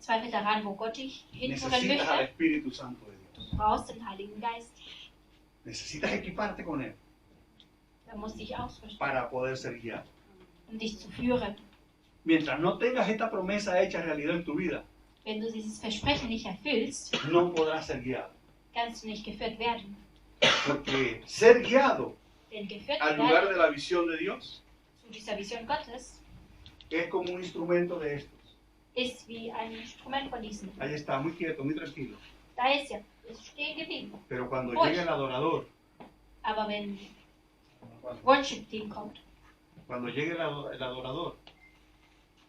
Zweifel daran, wo Gott dich hinführen Necesitas al möchte? Espíritu Santo de Dios. Du brauchst den Heiligen Geist. Necesitas equiparte con Él Er muss dich ausrüsten, para poder ser guiado. dich zu führen. Mientras no tengas esta promesa hecha realidad en tu vida, Wenn du dieses Versprechen nicht erfüllst, no podrás ser guiado. kannst du nicht geführt werden. Porque ser guiado Denn geführt al werden lugar de la visión de Dios zu dieser Vision Gottes es como un instrumento de estos. ist wie ein Instrument von diesem. Ahí está, muy quieto, muy tranquilo. Da ist ja, ist stehen geblieben. Pero cuando Oye. llegue el adorador, Aber wenn Worship Team kommt, cuando llegue el adorador,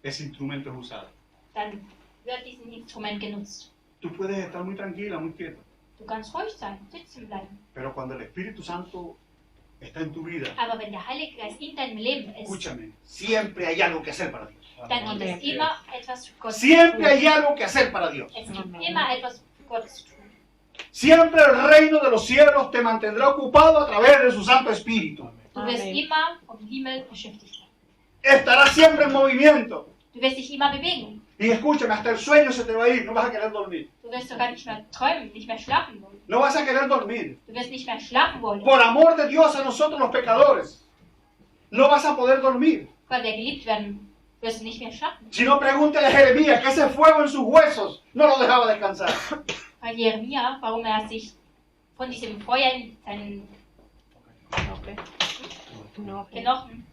ese instrumento es usado. dann wird dieses Instrument genutzt. Tú puedes estar muy tranquila, muy quieto, Du kannst ruhig sein, sitzen bleiben. pero cuando el Espíritu Santo está en tu vida, Aber wenn der Heilige Geist in deinem Leben ist, escúchame, siempre hay algo que hacer para Dios. dann gibt es immer etwas für Gott zu Siempre tun. hay algo que hacer para Dios. Es gibt immer etwas für Gott zu tun. Siempre el reino de los cielos te mantendrá ocupado a través de su Santo Espíritu. Du wirst Amen. immer vom Himmel beschäftigt sein. Estará siempre en movimiento. Du wirst dich immer bewegen. Y escúchame, hasta el sueño se te va a ir, no vas a querer dormir. Du wirst sogar nicht mehr träumen, nicht mehr schlafen wollen. No vas a querer dormir. Du wirst nicht mehr schlafen wollen. Por amor de Dios a nosotros los pecadores, no vas a poder dormir. Weil wir geliebt werden, wirst du nicht mehr schlafen. Si no, pregúntale a Jeremías que ese fuego en sus huesos no lo dejaba descansar. Weil Jeremia, warum er sich von diesem Feuer in seinen Okay. No, okay. Knochen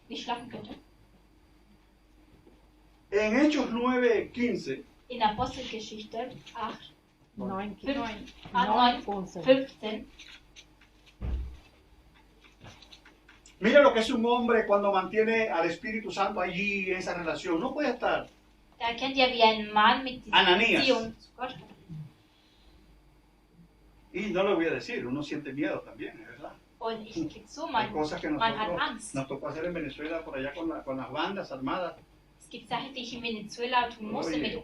nicht schlafen könnte. En Hechos 9:15, In Apostelgeschichte 8, 9, 9, 15. 15, mira lo que es un hombre cuando mantiene al Espíritu Santo allí en esa relación. No puede estar. da erkennt ihr, wie ein Mann mit dieser Ananías. Beziehung zu Gott hat. Y no lo voy a decir, uno siente miedo también, es verdad. Und ich krieg so, Hay man cosas que hat nosotros Angst. nos tocó hacer en Venezuela por allá con las bandas armadas. Es gibt Sachen, die ich in Venezuela tun musste Oye.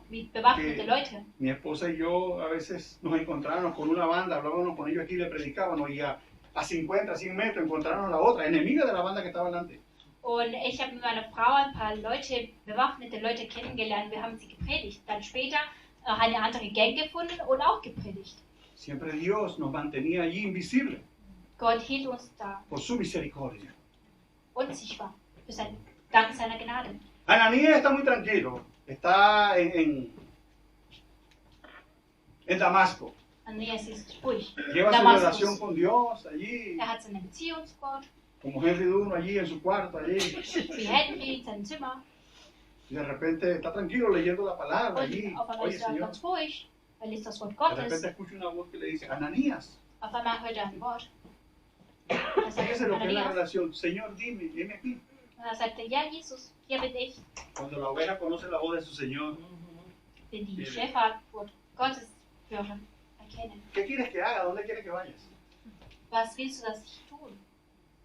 mit bewaffneten Leuten. Mi esposa y yo a veces nos encontrábamos con una banda, hablábamos con ellos aquí, le predicábamos y a 50, 100 metros encontrábamos la otra, enemiga de la banda que estaba delante. Und ich habe mit meiner Frau ein paar Leute, bewaffnete Leute kennengelernt. Wir haben sie gepredigt. Dann später eine andere Gang gefunden und auch gepredigt. Siempre Dios nos mantenía allí invisible Gott hielt uns da por su misericordia. unsichtbar, dank seiner Gnade. Ananías está muy tranquilo, está en Damasco. Andreas ist ruhig. Lleva su Damaskus. relación con Dios allí, Hat seine Beziehung zu Gott, como Henry Duno allí en su cuarto, allí. wie Henry in seinem Zimmer. Y de repente está tranquilo leyendo la palabra allí. Und auf einmal Oye, ist er Señor, ganz ruhig. Er liest das Wort de Gottes. repente escucha una voz que le dice, Ananías. Auf einmal hört er ein Wort. Da sagt Fíjese lo que es la Ananias. relación. Señor, dime aquí. Und er sagte, ja Jesus, hier bin ich. Cuando la oveja conoce la voz de su Señor, Wenn die Bien. Schäfer Wort Gottes hören, erkennen. ¿qué quieres que haga? ¿Dónde quieres que vayas? Was willst du, dass ich tun?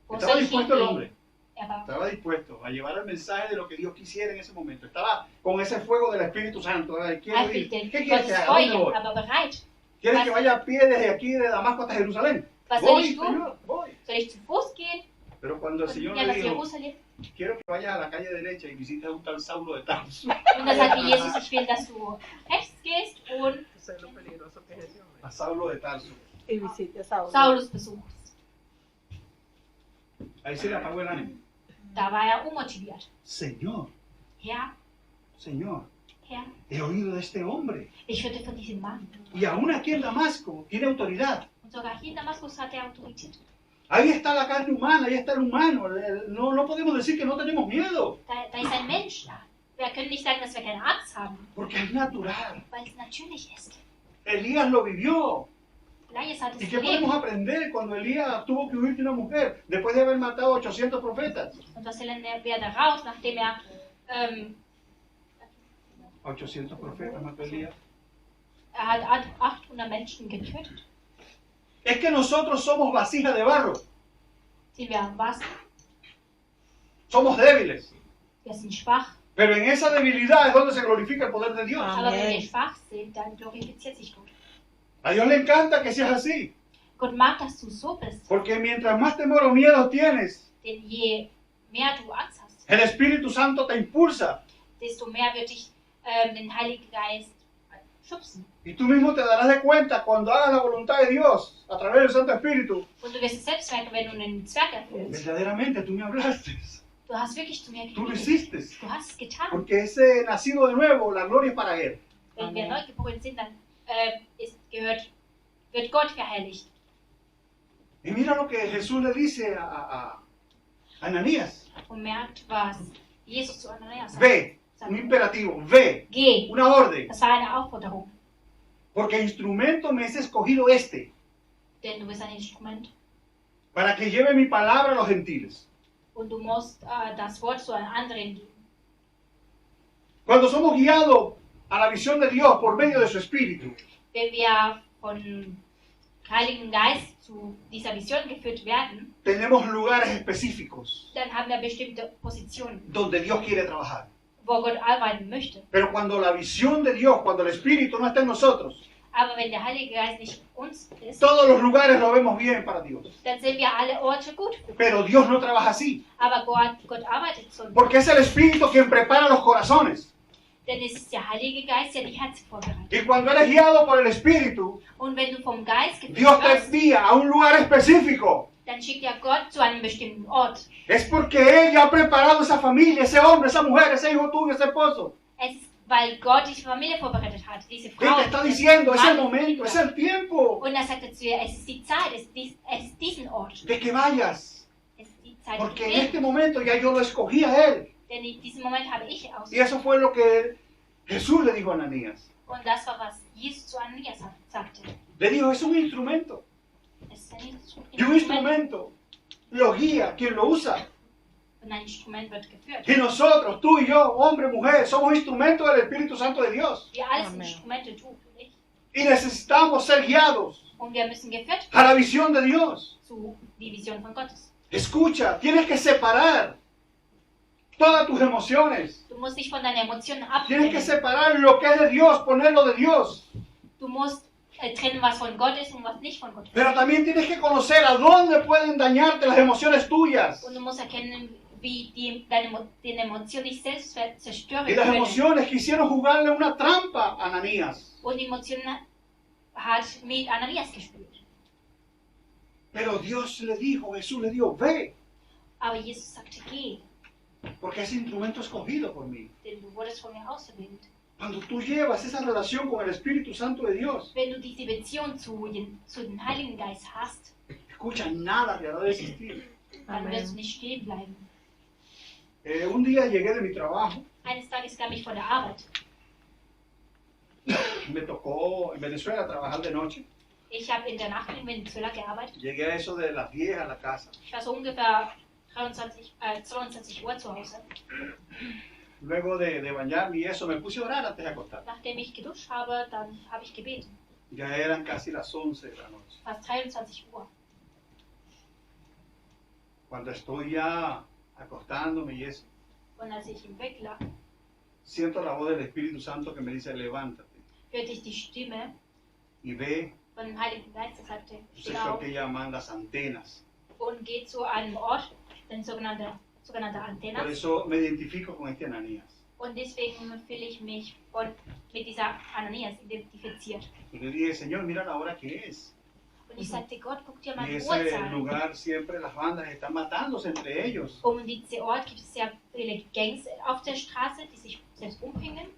Wo Estaba soll ich dispuesto el hingehen? hombre. Er war Estaba dispuesto a llevar el mensaje de lo que Dios quisiera en ese momento. Estaba con ese fuego del Espíritu Santo. Ay, quiero ir. eifrig, ¿Qué denn quieres que Gottes haga? ¿Dónde voy? Feuer, aber bereit. ¿Quieres que vaya a pie desde aquí de Damasco hasta Jerusalén? Was soll Voy, ich tun? Señor, voy. Soll ich zu Fuß gehen? Pero cuando el Und Señor ja, le nach dijo, Jerusalem? quiero que vayas a la calle derecha y visites a un tal Saulo de Tarso. Und da sagte Jesus, ich will, dass du rechts gehst und Eso es lo peligroso que es ese hombre. A Saulo de Tarso. Y visite a Saulo. Saulus besuchst. Ahí se le apagó el ánimo. Da war er unmotiviert. Señor, Herr, he oído de este hombre. ich hörte von diesem Mann. Y aún aquí en Damasco tiene autoridad. Und sogar hier in Damaskus hat er Autorität. Ahí está la carne humana, ahí está el humano. No podemos decir que no tenemos miedo, Da ist ein Mensch da. Wir können nicht sagen, dass wir keine Angst haben, porque es natural. weil es natürlich ist. Elías lo vivió. Elias hat ¿Y es qué gelebt. podemos aprender cuando Elías tuvo que huir de una mujer después de haber matado a 800 profetas? Und was lernen wir daraus, nachdem er 800 profetas mató Elías. hat 800 Menschen getötet? Es que nosotros somos vasijas de barro, Sind wir was? somos débiles. Wir sind schwach. Pero en esa debilidad es donde se glorifica el poder de Dios. Aber wenn wir Amen. schwach sind, dann glorifiziert sich Gott. A Dios le encanta que seas así, Gott mag, dass du so bist. porque mientras más temor o miedo tienes, Denn je mehr du Angst hast, el Espíritu Santo te impulsa desto mehr wird dich den Heiligen Geist schubsen. y tú mismo te darás de cuenta cuando hagas la voluntad de Dios a través del Santo Espíritu. Und du wirst es selbst merken, wenn du einen Zwerg erfüllst. Verdaderamente tú me hablaste, Du hast wirklich zu mir tú lo geredet. hiciste, Du hast es getan. porque ese nacido de nuevo, la gloria es para Él. Wenn wir Amen. neugeboren sind, dann wird Gott verherrlicht. Y mira lo que Jesús le dice a Ananías. Und merkt, was Jesus zu Ananias sagt. Ve, un imperativo, ve, Geh. una orden, Das war eine Aufforderung. porque instrumento me es escogido este, Denn du bist ein Instrument. para que lleve mi palabra a los gentiles. Und du musst das Wort zu einem anderen geben. Cuando somos guiados a la visión de Dios por medio de su Espíritu, Wenn wir von Heiligen Geist zu dieser Vision geführt werden, tenemos lugares específicos dann haben wir bestimmte Positionen, donde Dios quiere trabajar. wo Gott arbeiten möchte. Pero cuando la visión de Dios, cuando el Espíritu no está en nosotros, Aber wenn der Heilige Geist nicht in uns ist, todos los lugares lo vemos bien para Dios. dann sehen wir alle Orte gut. Pero Dios no trabaja así, Aber Gott arbeitet so. porque es el Espíritu quien prepara los corazones. Denn es ist der Heilige Geist, der die Herzen vorbereitet. Y cuando eres guiado por el Espíritu, Und wenn du vom Geist Dios geführt te wirst, envía a un lugar específico. dann schickt ja Gott zu einem bestimmten Ort. Es porque Él ya ha preparado esa familia, ese hombre, esa mujer, ese hijo tuyo, ese esposo. Es ist, weil Gott die Familie vorbereitet hat, diese Y Frau. te está diciendo, es el Mann, momento, es el tiempo Und er sagte zu ihr, es ist die Zeit, es ist diesen Ort. de que vayas. Es ist die Zeit, Porque en die este momento ya yo lo escogí a Él. Denn in diesem Moment habe ich Y ausgesucht. eso fue lo que Jesús le dijo a Ananías. Und das war, was Jesus zu Ananias sagte. Le dijo, es un instrumento. Es ist ein Y un instrumento lo guía quien lo usa. Und ein Instrument wird geführt. Y nosotros, tú y yo, hombre, mujer, somos instrumentos del Espíritu Santo de Dios. Wir alle sind Amen. Instrumente, du und ich. Y necesitamos ser guiados Und wir müssen geführt a la visión de Dios. zu die Vision von Gottes. Escucha, tienes que separar todas tus emociones. Du musst dich von deinen Emotionen Tienes que abtrennen. separar lo que es de Dios, ponerlo de Dios. Du musst trennen, was von Gott ist und was nicht von Gott ist. Pero también tienes que conocer a dónde pueden dañarte las emociones tuyas. Und du musst erkennen, wie deine Emotionen dich selbst zerstören Y las können. emociones quisieron jugarle una trampa a Ananías. Und die Emotionen hat mit Ananias gespielt. Pero Dios le dijo, Jesús le dijo, ve, Aber Jesus sagte, geh, porque es instrumento escogido por mí. denn du wurdest von mir auserwählt. Cuando tú llevas esa relación con el Espíritu Santo de Dios, Wenn du diese Beziehung zu dem Heiligen Geist hast, escucha, nada te hará desistir. dann wirst du Amen. nicht stehen bleiben. Un día llegué de mi trabajo, Eines Tages kam ich von der Arbeit. me tocó en Venezuela trabajar de noche. Ich habe in der Nacht in Venezuela gearbeitet. Llegué a eso de las 10 a la casa. Ich war so ungefähr 22 Uhr zu Hause. Luego de bañarme y eso, me puse a orar antes de acostar. Nachdem ich geduscht habe, dann habe ich gebeten. Ya eran casi las 11 de la noche. Fast 23 Uhr. Cuando estoy ya acostándome y eso, Und als ich im Bett lag, siento la voz del Espíritu Santo que me dice, levántate hörte ich die Stimme y ve, von dem Heiligen Geist, der sagte, un steh sector auf que llaman las antenas. und geh zu einem Ort, den sogenannte Por Antenas. eso me identifico con este Ananías. Und deswegen fühle ich mich mit dieser Ananias identifiziert. Y le dije, Señor, mira la hora que es. Und ich sagte, Gott, guck dir mal Y die ese Uhrzeit. lugar siempre las bandas están matándose entre ellos. Um diesen Ort gibt es sehr viele Gangs auf der Straße, die sich selbst umbringen.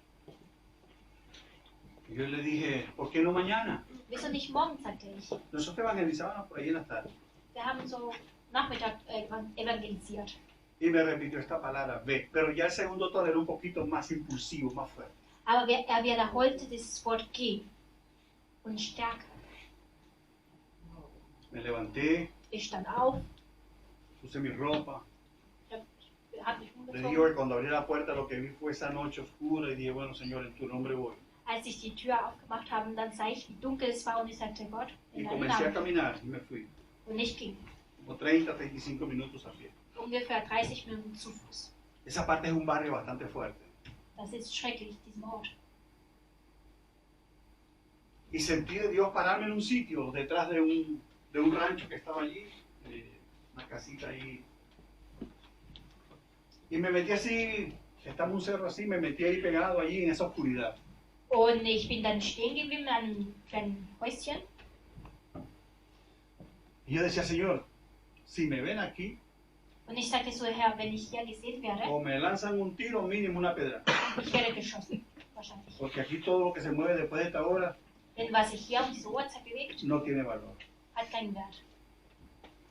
Y yo le dije, ¿por qué no mañana? Wieso nicht morgen, sagte ich. Nosotros evangelizábamos por ahí en las tardes. Wir haben so Nachmittag evangelisiert. Y me repitió esta palabra, ve. Pero ya el segundo tono era un poquito más impulsivo, más fuerte. Aber er wiederholte dieses Wort geh und stärker. Me levanté, Ich stand auf, puse mi ropa. habe mich Le digo umgezogen. que cuando abrí la puerta lo que vi fue esa noche oscura y dije, bueno, Señor, en tu nombre voy. Als ich die Tür aufgemacht habe, dann sah ich, wie dunkel es war und ich sagte, Gott, Y in deinem comencé a Namen. caminar y me fui. Und ich ging. Como 30, 35 minutos a pie. Ungefähr 30 Minuten zu Fuß. Esa parte es un barrio bastante fuerte. Das ist schrecklich, diesen Ort. Y sentí de Dios pararme en un sitio detrás de un rancho que estaba allí, una casita ahí. Y me metí así, estaba un cerro así, me metí ahí pegado allí en esa oscuridad. Und ich bin dann stehen geblieben an einem kleinen Häuschen. Y yo decía, Señor, si me ven aquí, Und ich sagte so, Herr, wenn ich hier gesehen werde, o me lanzan un tiro, mínimo una pedra. ich werde geschossen. Wahrscheinlich. Porque aquí todo lo que se mueve después de esta hora Denn was sich hier um diese Uhrzeit bewegt, no tiene valor. hat keinen Wert.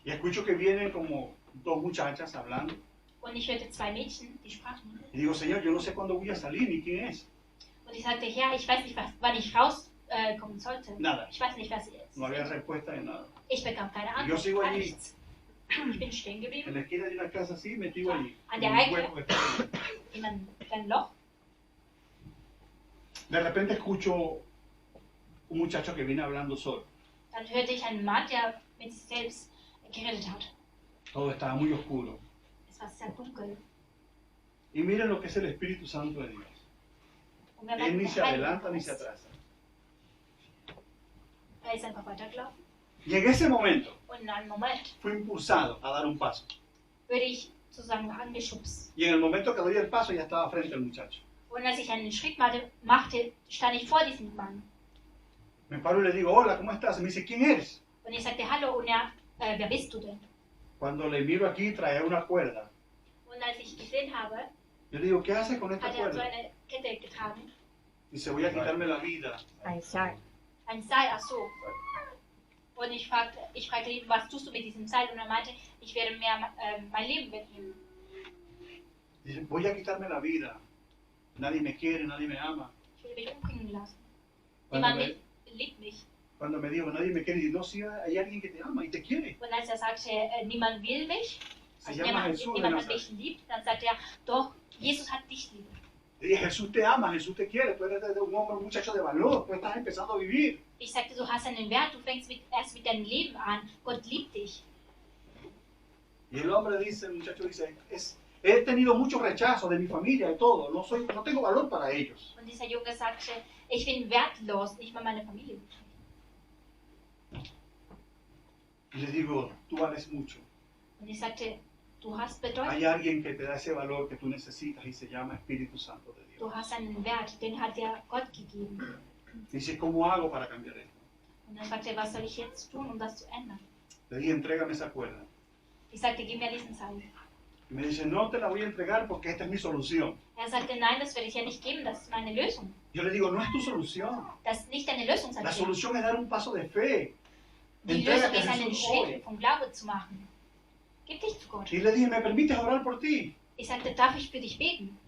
Y escucho que vienen como dos muchachas hablando. Und ich hörte zwei Mädchen, die sprachen. Y digo, Señor, yo no sé cuándo voy a salir ni quién es. Und ich sagte, Herr, ich weiß nicht, wann ich rauskommen sollte. Nada. Ich weiß nicht, was sie ist. No había respuesta de nada. Ich bekam keine Yo Antwort, sigo gar allí. nichts. Ich bin stehen En geblieben la esquina de una casa así, metido allí. Ah, en de un ahí. hueco que estaba allí. in einem kleinen Loch. De repente escucho un muchacho que viene hablando solo. Dann hörte ich einen Mann, der mit sich selbst geredet hat. Todo estaba muy oscuro. Es war sehr dunkel. Y miren lo que es el Espíritu Santo de Dios. Und wir Él merken, ni se der Heilige adelanta ni se Geist, atrasa. ist einfach weitergelaufen. Y en ese momento Und in einem Moment fui impulsado a dar un paso. würde ich sozusagen angeschubst. Y en el momento que doy el paso ya estaba frente al muchacho. Und als ich einen Schritt machte, stand ich vor diesem Mann. Me paro y le digo, hola, ¿cómo estás? Y me dice, ¿quién eres? Und ich sagte, hallo, und er, wer bist du denn? Cuando le miro aquí, trae una cuerda. Und als ich gesehen habe, Yo le digo, ¿qué haces con esta hat er so cuerda? eine Kette getragen. Dice, voy a quitarme la vida. Ein Seil. Ein Seil, ach so. Und ich fragte ihn, was tust du mit diesem Seil? Und er meinte, ich werde mein Leben mit ihm. Dice, voy a quitarme la vida. Nadie me quiere, nadie me ama. Ich will mich umbringen lassen. Cuando Niemand me, liebt mich. cuando me digo, nadie me quiere, dice, no, sí, hay alguien que te ama y te quiere. Und als er sagte, niemand will mich, Se also llama Jesús de niemand hat Nazaret. dich lieb, dann sagt er, doch, Jesus hat dich lieb. Le dije, Jesús te ama, Jesús te quiere, tú eres un hombre, un muchacho de valor, tú estás empezando a vivir. Ich sagte, du hast einen Wert, du fängst erst mit deinem Leben an. Gott liebt dich. Y el hombre dice, el muchacho dice, he tenido mucho rechazo de mi familia y todo, no tengo valor para ellos. Und dieser Junge sagte, ich bin wertlos, nicht mal meine Familie. Y le digo, tú vales mucho. Und ich sagte, du hast Bedeutung. Hay alguien que te da ese valor que tú necesitas y se llama Espíritu Santo de Dios. Du hast einen Wert, den hat dir Gott gegeben. Dice, ¿cómo hago para cambiar esto? Und dann sagte er, was soll ich jetzt tun, um das zu ändern? Le dije, entrégame esa cuerda. Ich sagte, gib mir diesen Seil. Y me dice, no te la voy a entregar porque esta es mi solución. Er sagte, nein, das werde ich ja nicht geben, das ist meine Lösung. Yo le digo, no es tu solución. Das ist nicht deine Lösung, La sagte er. solución es dar un paso de fe. Die Lösung Entrégate ist, a einen Jesús Schritt hoy. vom Glaube zu machen. Gib dich zu Gott. Y le dije, ¿me permites orar por ti? Ich sagte, darf ich für dich beten?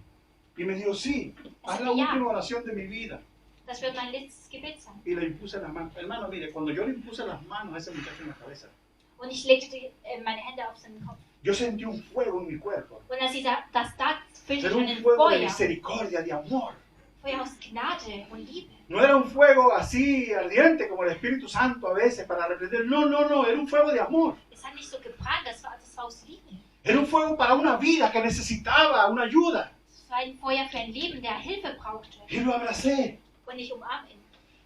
Y me dijo, sí, haz la última oración de mi vida. Das wird mein letztes Gebet sein. Y le impuse las manos. Hermano, mire, cuando yo le impuse las manos a ese muchacho en la cabeza, Und ich legte meine Hände auf seinen Kopf. yo sentí un fuego en mi cuerpo. Und als das tat, fühlte ich Era un einen fuego de Feuer. misericordia, de amor. Feuer aus Gnade und Liebe. No era un fuego así ardiente como el Espíritu Santo a veces para reprender. No, no, no, era un fuego de amor. Es hat nicht so gebrannt, das war aus Liebe. Era un fuego para una vida que necesitaba una ayuda. Es war ein Feuer für ein Leben, der Hilfe brauchte. Y lo abracé. Und ich umarme ihn.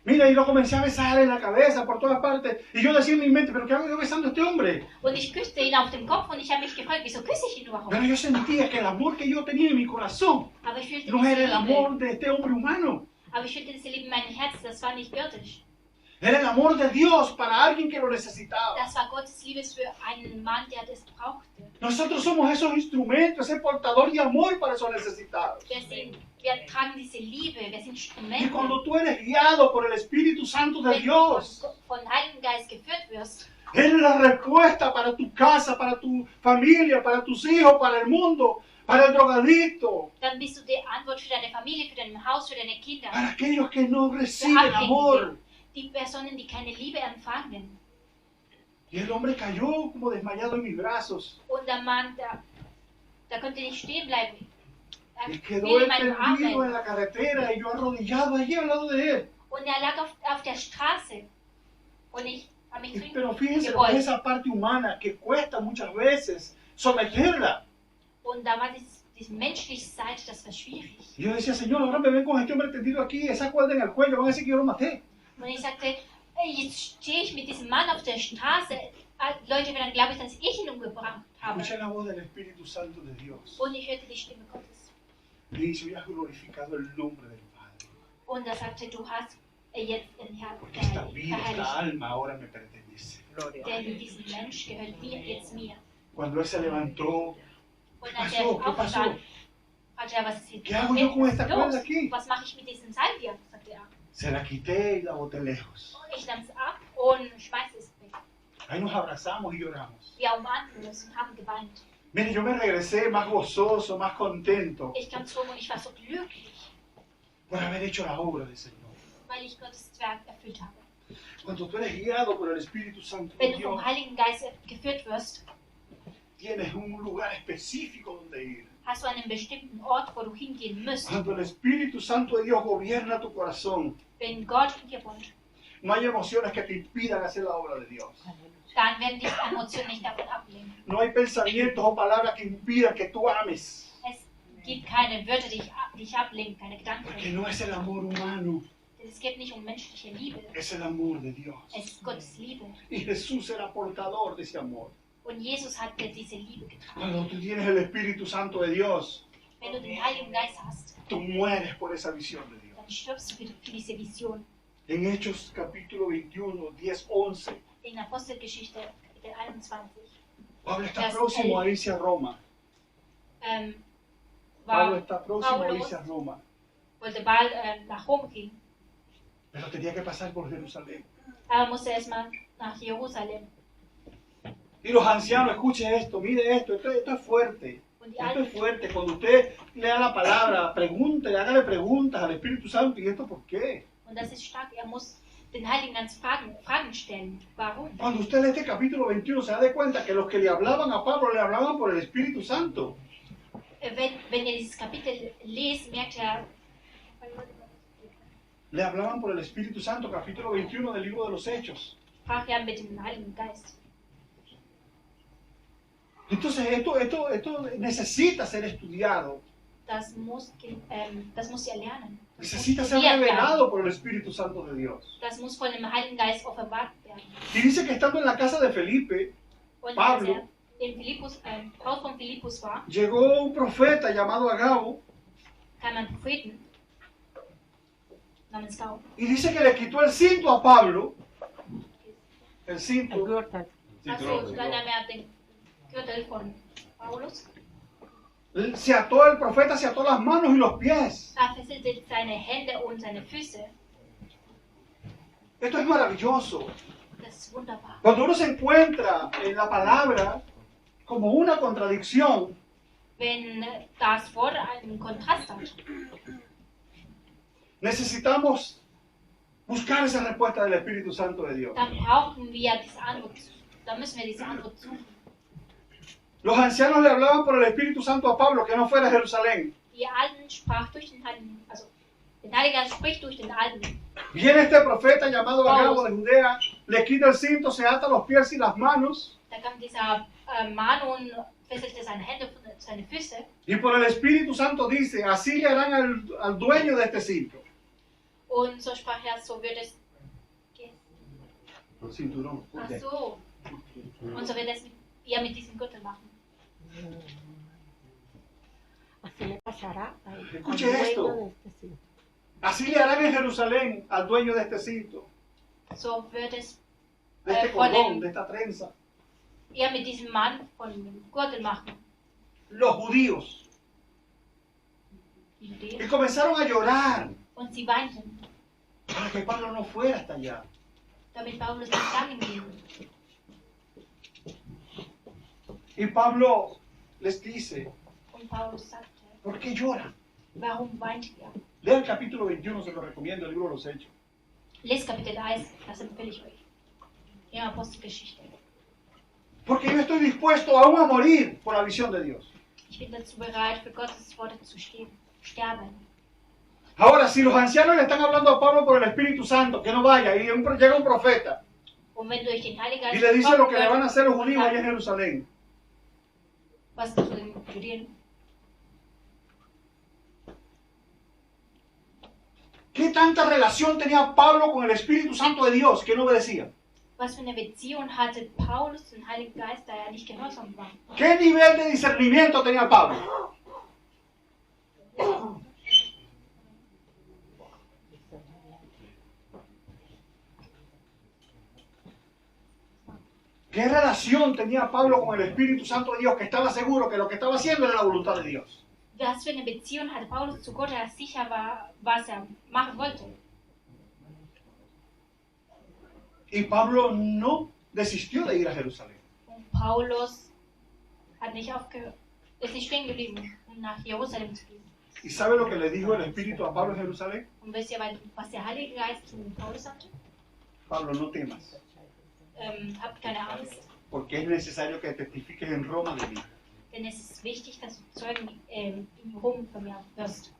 Mira, y lo comencé a besar en la cabeza, por todas partes. Y yo decía en mi mente, ¿pero qué hago yo besando a este hombre? Und ich küsste ihn auf den Kopf und ich habe mich gefragt, wieso küsse ich ihn überhaupt? Pero yo sentía que el amor que yo tenía en mi corazón Aber ich fühlte no diese era el amor Liebe. de este hombre humano. Aber ich fühlte diese Liebe in meinem Herzen, das war nicht irdisch. Era el amor de Dios para alguien que lo necesitaba. Das war Gottes Liebe für einen Mann, der das brauchte. Nosotros somos esos instrumentos, ese portador de amor para esos necesitados. Wir tragen diese Liebe, wir sind Y Instrumente. cuando tú eres guiado por el Espíritu Santo de Wenn du Dios, von Heiligen Geist geführt wirst, Él es la respuesta para tu casa, para tu familia, para tus hijos, para el mundo, para el drogadicto, dann bist du die Antwort für deine Familie, für dein Haus, für deine Kinder. para aquellos que no Für reciben amor. die Personen, die keine Liebe empfangen. Y el hombre cayó como desmayado en mis brazos. Und der Mann, der konnte nicht stehen bleiben. Er Y fiel quedó in meinen perdido en Armen. la carretera y yo arrodillado allí al lado de él. Und er lag auf der Straße. Und ich habe mich zu ihm Pero fíjense con gebeugt. esa parte humana que cuesta muchas veces someterla. Und da war diese menschliche Seite, das war schwierig. Y yo decía, Señor, ahora me ven con este hombre tendido aquí, esa cuerda en el cuello, van a decir que yo lo maté. Und ich sagte, ey, jetzt stehe ich mit diesem Mann auf der Straße. Leute werden glauben, dass ich ihn umgebracht habe. Escuché la voz del Espíritu Santo de Dios. Und ich hörte die Stimme Gottes. Y dice, hoy has glorificado el nombre del Padre. Und er sagte, du hast jetzt den Herrn Porque esta vida, esta verherrlicht. alma ahora me pertenece. Gloria. Denn dieser Mensch gehört mir, jetzt mir. Cuando él se levantó, Und ¿qué als er pasó? ¿Qué pasó? aufstand, fragte er, was ist jetzt ¿Qué hago yo con esta cuerda los? aquí? Was mache ich mit diesem Seil hier? Sagte er. Se la quité y la boté lejos. Und ich nahm es ab und schmeiße es weg. Ahí nos abrazamos y lloramos. Wir umarmten uns und haben geweint. Mire, yo me regresé más gozoso, más contento Ich kam zurück und ich war so glücklich, por haber hecho la obra del Señor. weil ich Gottes Werk erfüllt habe. Cuando tú eres guiado por el Espíritu Santo de Wenn du Dios, vom Heiligen Geist geführt wirst, tienes un lugar específico donde ir. hast du einen bestimmten Ort, wo du hingehen musst. Cuando el Espíritu Santo de Dios gobierna tu corazón, Wenn Gott in dir wohnt, no hay emociones que te impidan hacer la obra de Dios. dann werden dich Emotionen nicht davon ablenken. No hay pensamientos o palabras que impidan que tú ames. Es gibt keine Wörter, die dich ablenken, keine Porque Gedanken. no es el amor humano, Es geht nicht um menschliche Liebe, es el amor de Dios. es ist Gottes Liebe. Y Jesús era portador de ese amor. Und Jesus hat dir diese Liebe getragen. Cuando tú tienes el Espíritu Santo de Dios, Wenn du den Heiligen Geist hast, tú mueres por esa visión de Dios. dann stirbst du für diese Vision. En Hechos capítulo 21, 10, 11, In Apostelgeschichte Kapitel 21 Pablo está Vers próximo a 11. irse a Roma. Pablo war, está próximo a Paulos irse a Roma. wollte bald nach Rom gehen. Pero tenía que pasar por Jerusalén. Aber musste erstmal nach Jerusalem. Y los ancianos, escuche esto, mire esto es fuerte. Und die Esto Alten, es fuerte. Cuando usted lea la palabra, pregúntele, hágale preguntas al Espíritu Santo. ¿Y esto por qué? und das ist stark, er muss den Heiligen Geist Fragen stellen. Warum? Cuando usted lee este capítulo 21, se da de cuenta que los que le hablaban a Pablo le hablaban por el Espíritu Santo. Wenn ihr dieses Kapitel lest, merkt ihr, Le hablaban por el Espíritu Santo, capítulo 21 del libro de los Hechos. sprach er mit dem Heiligen Geist. Entonces esto necesita ser estudiado, Das muss ihr lernen. Das muss necesita ser studiert werden. revelado por el Espíritu Santo de Dios. Das muss von dem Heiligen Geist offenbart werden. Y dice que estando en la casa de Felipe, Und Pablo. als er im Haus von Philippus war, llegó un profeta llamado Agabo kam ein Propheten namens Gau. y dice que le quitó el cinto a Pablo, el El cinto, Gürtel. Also, dann nahm er den Gürtel von Paulus, se ató el profeta, se ató las manos y los pies. er fesselte seine Hände und seine Füße. Esto es maravilloso. Das ist wunderbar. Cuando uno se encuentra en la palabra como una contradicción, Wenn das Wort einen Kontrast hat, necesitamos buscar esa respuesta del Espíritu Santo de Dios. dann brauchen wir diese Antwort, dann müssen wir diese Antwort suchen. Los ancianos le hablaban por el Espíritu Santo a Pablo que no fuera a Jerusalén. Die Alten sprach durch den Heiligen, also der Heilige Geist spricht durch den Alten. Viene este profeta llamado Agabo de Judea, le quita el cinto, se ata los pies y las manos, Da kam dieser Mann und fesselte seine Hände und seine Füße. y por el Espíritu Santo dice, así le harán al dueño de este cinto. Und so sprach er, so wird es gehen. El cinturón. Ach so. Und so wird es mit diesem Gürtel machen. Así le pasará al Escuche dueño esto. de este sitio. Así le harán en Jerusalén al dueño de este cinto, So wird es de este von cordón, dem, de esta trenza. mit diesem Mann von dem Gürtel machen. Los judíos. Die Y Judäer. comenzaron a llorar Und sie weinten, para que Pablo no fuera hasta allá. damit Paulus nicht dahin ging. Y Pablo les dice, Und Paulus sagte, ¿por qué lloran? warum weint ihr? Lea el capítulo 21, se lo recomiendo, el libro de los Hechos. Lest Kapitel 1, das empfehle ich euch. In Apostelgeschichte. Porque yo estoy dispuesto aún a morir por la visión de Dios. Ich bin dazu bereit, für Gottes Worte zu sterben. Ahora, si los ancianos le están hablando a Pablo por el Espíritu Santo, que no vaya, y llega un profeta Und wenn durch den Heiligen Geist y le dice lo que le van a wird, hacer los judíos allá en Jerusalén, was zu den Judäen, ¿qué tanta relación tenía Pablo con el Espíritu Santo de Dios que no obedecía? was für eine Beziehung hatte Paulus zum Heiligen Geist, da er nicht gehorsam war? ¿Qué nivel de discernimiento tenía Pablo? ¿Qué relación tenía Pablo con el Espíritu Santo de Dios que estaba seguro que lo que estaba haciendo era la voluntad de Dios? Was für eine Beziehung hatte Paulus zu Gott, er sicher war, was er machen wollte? Y Pablo no desistió de ir a Jerusalén. Und Paulus hat nicht ist nicht stehen geblieben, um nach Jerusalem zu gehen. ¿Y sabe lo que le dijo el Espíritu a Pablo en Jerusalén? Und wisst ihr, was der Heilige Geist zu Paulus sagte? Pablo, no temas, Habt keine Angst, porque es necesario que testifiques en Roma de mí. denn es ist wichtig, dass du Zeugen in Rom von mir wirst.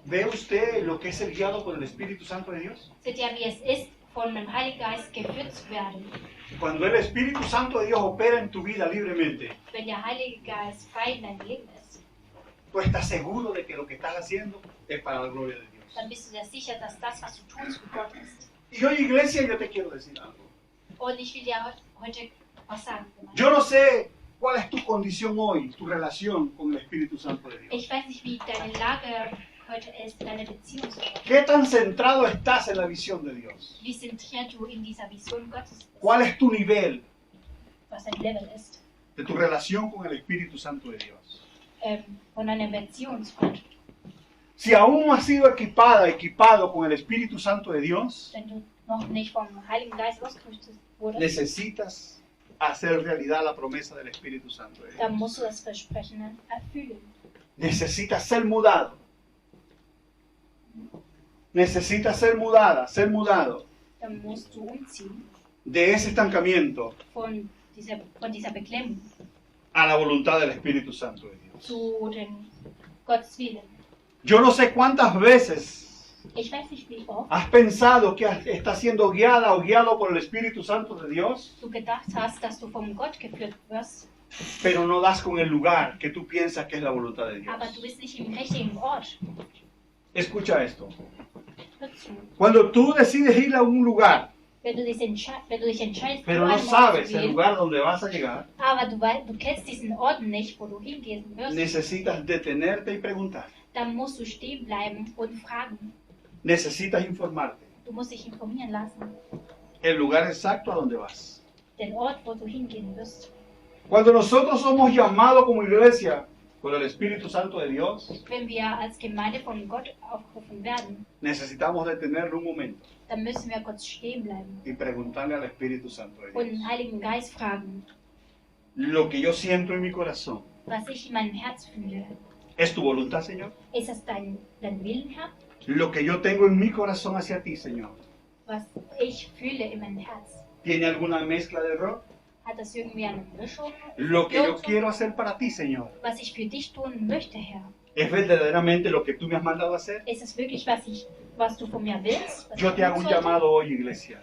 ¿Ve usted lo que es el guiado por el Espíritu Santo de Dios? Seht ihr, wie es ist, von dem Heiligen Geist geführt zu werden? Cuando el Espíritu Santo de Dios opera en tu vida libremente, Wenn der Heilige Geist frei in deinem Leben ist, tú estás seguro de que lo que estás haciendo es para la gloria de Dios. dann bist du dir sicher, dass das, was du tust, für Gott ist. Y hoy, iglesia, yo te quiero decir algo. Und ich will dir heute was sagen. Yo no sé cuál es tu condición hoy, tu relación con el Espíritu Santo de Dios. Ich weiß nicht, wie deine Lage heute ist, deine Beziehung zu Gott. ¿Qué tan centrado estás en la visión de Dios? Wie zentriert du in dieser Vision Gottes bist, ¿Cuál es tu nivel was dein Level ist, de tu relación con el Espíritu Santo de Dios? von deiner Beziehung zu Gott. Si aún no has sido equipado con el Espíritu Santo de Dios, Wenn du noch nicht vom Heiligen Geist ausgerüstet wurdest, necesitas hacer realidad la promesa del Espíritu Santo de dann Dios. musst du das Versprechen erfüllen. Necesitas ser mudado. Necesitas ser mudada, ser mudado Dann musst du umziehen de ese estancamiento von dieser Beklemmung a la voluntad del Espíritu Santo de Dios. zu den Gottes Willen. Yo no sé cuántas veces Ich weiß nicht, wie oft has pensado que estás siendo guiada o guiado por el Espíritu Santo de Dios, du gedacht hast, dass du vom Gott geführt wirst, pero no das con el lugar que tú piensas que es la voluntad de Dios. aber du bist nicht im richtigen Ort. Escucha esto. Hör zu. Cuando tú decides ir a un lugar, Wenn du dich entscheidest, pero zu no einem Ort sabes zu el gehen, lugar donde vas a llegar, aber du kennst diesen Ort nicht, wo du hingehen wirst, necesitas detenerte y preguntar. dann musst du stehen bleiben und fragen. Necesitas informarte Du musst dich informieren lassen. el lugar exacto a donde vas. Den Ort, wo du hingehen wirst. Cuando nosotros somos llamados como iglesia por el Espíritu Santo de Dios, Wenn wir als Gemeinde von Gott aufgerufen werden, necesitamos detenerlo un momento dann müssen wir kurz stehen bleiben y preguntarle al Espíritu Santo de und Dios. den Heiligen Geist fragen, Lo que yo siento en mi corazón, was ich in meinem Herz fühle. ¿es tu voluntad, Señor? Ist das dein Willen, Herr? Lo que yo tengo en mi corazón hacia ti, Señor, Was ich fühle in meinem Herz. ¿tiene alguna mezcla de error? Hat das irgendwie eine Mischung? Lo que yo quiero hacer para ti, Señor, Was ich für dich tun möchte, Herr? ¿es verdaderamente lo que tú me has mandado a hacer? Ist es wirklich, was du von mir willst? Was Yo ich te hago tun un sollte? llamado hoy, iglesia.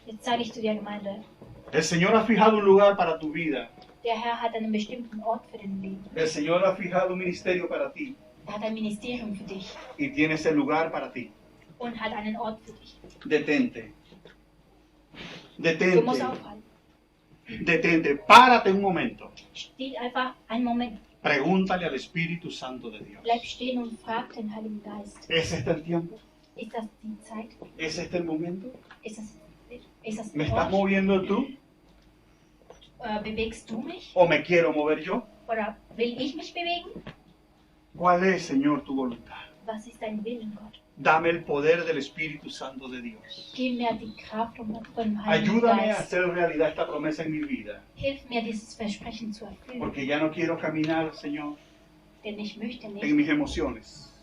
Jetzt sage ich zu der Gemeinde, El Señor ha fijado un lugar para tu vida. der Herr hat einen bestimmten Ort für dein Leben. El Señor ha fijado un ministerio para ti Er hat ein Ministerium für dich y tiene ese lugar para ti. und hat einen Ort für dich. Detente. Du Detente. musst aufhalten. Detente. Párate un momento. Steh einfach einen Moment. Pregúntale al Espíritu Santo de Dios. Bleib stehen und frag den Heiligen Geist. ¿Es este el tiempo? Ist das die Zeit? ¿Es este el momento? Ist das ¿Me der estás Ort? moviendo tú Bewegst du mich? o me quiero mover yo? Oder will ich mich bewegen? ¿Cuál es, Señor, tu voluntad? Was ist dein Willen, Gott? Dame el poder del Espíritu Santo de Dios. Gib mir die Kraft vom Heiligen Ayúdame a Geist. hacer realidad esta promesa en mi vida. Hilf mir, dieses Versprechen zu erfüllen. Porque ya no quiero caminar, Señor, Denn ich möchte en nicht mis emociones.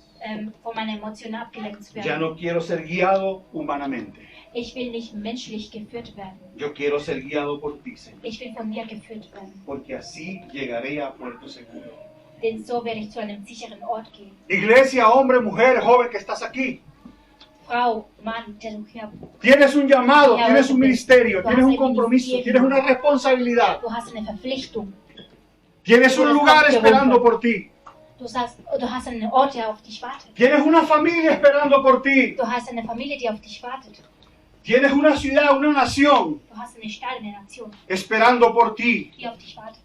von meiner Emotion abgelenkt Ya werden. no quiero ser guiado humanamente. Ich will nicht menschlich geführt werden. Yo quiero ser guiado por ti, Señor. Ich will von dir geführt werden. Porque así llegaré a puerto seguro. Denn so werde ich zu einem sicheren Ort gehen. Iglesia, hombre, mujer, joven que estás aquí. Frau, Mann, der du hier Tienes un llamado, Ya, tienes un hombre, ministerio, tú tienes has un el compromiso, ministerio. tienes una responsabilidad. Du hast eine Verpflichtung. Tienes un Tú has lugar abgehoben. esperando por ti. Du hast einen Ort, der auf dich wartet. Tienes una familia esperando por ti. Du hast eine Familie, die auf dich wartet. Tienes una ciudad, una nación Du hast eine Stadt, eine Nation, esperando por ti. die auf dich wartet.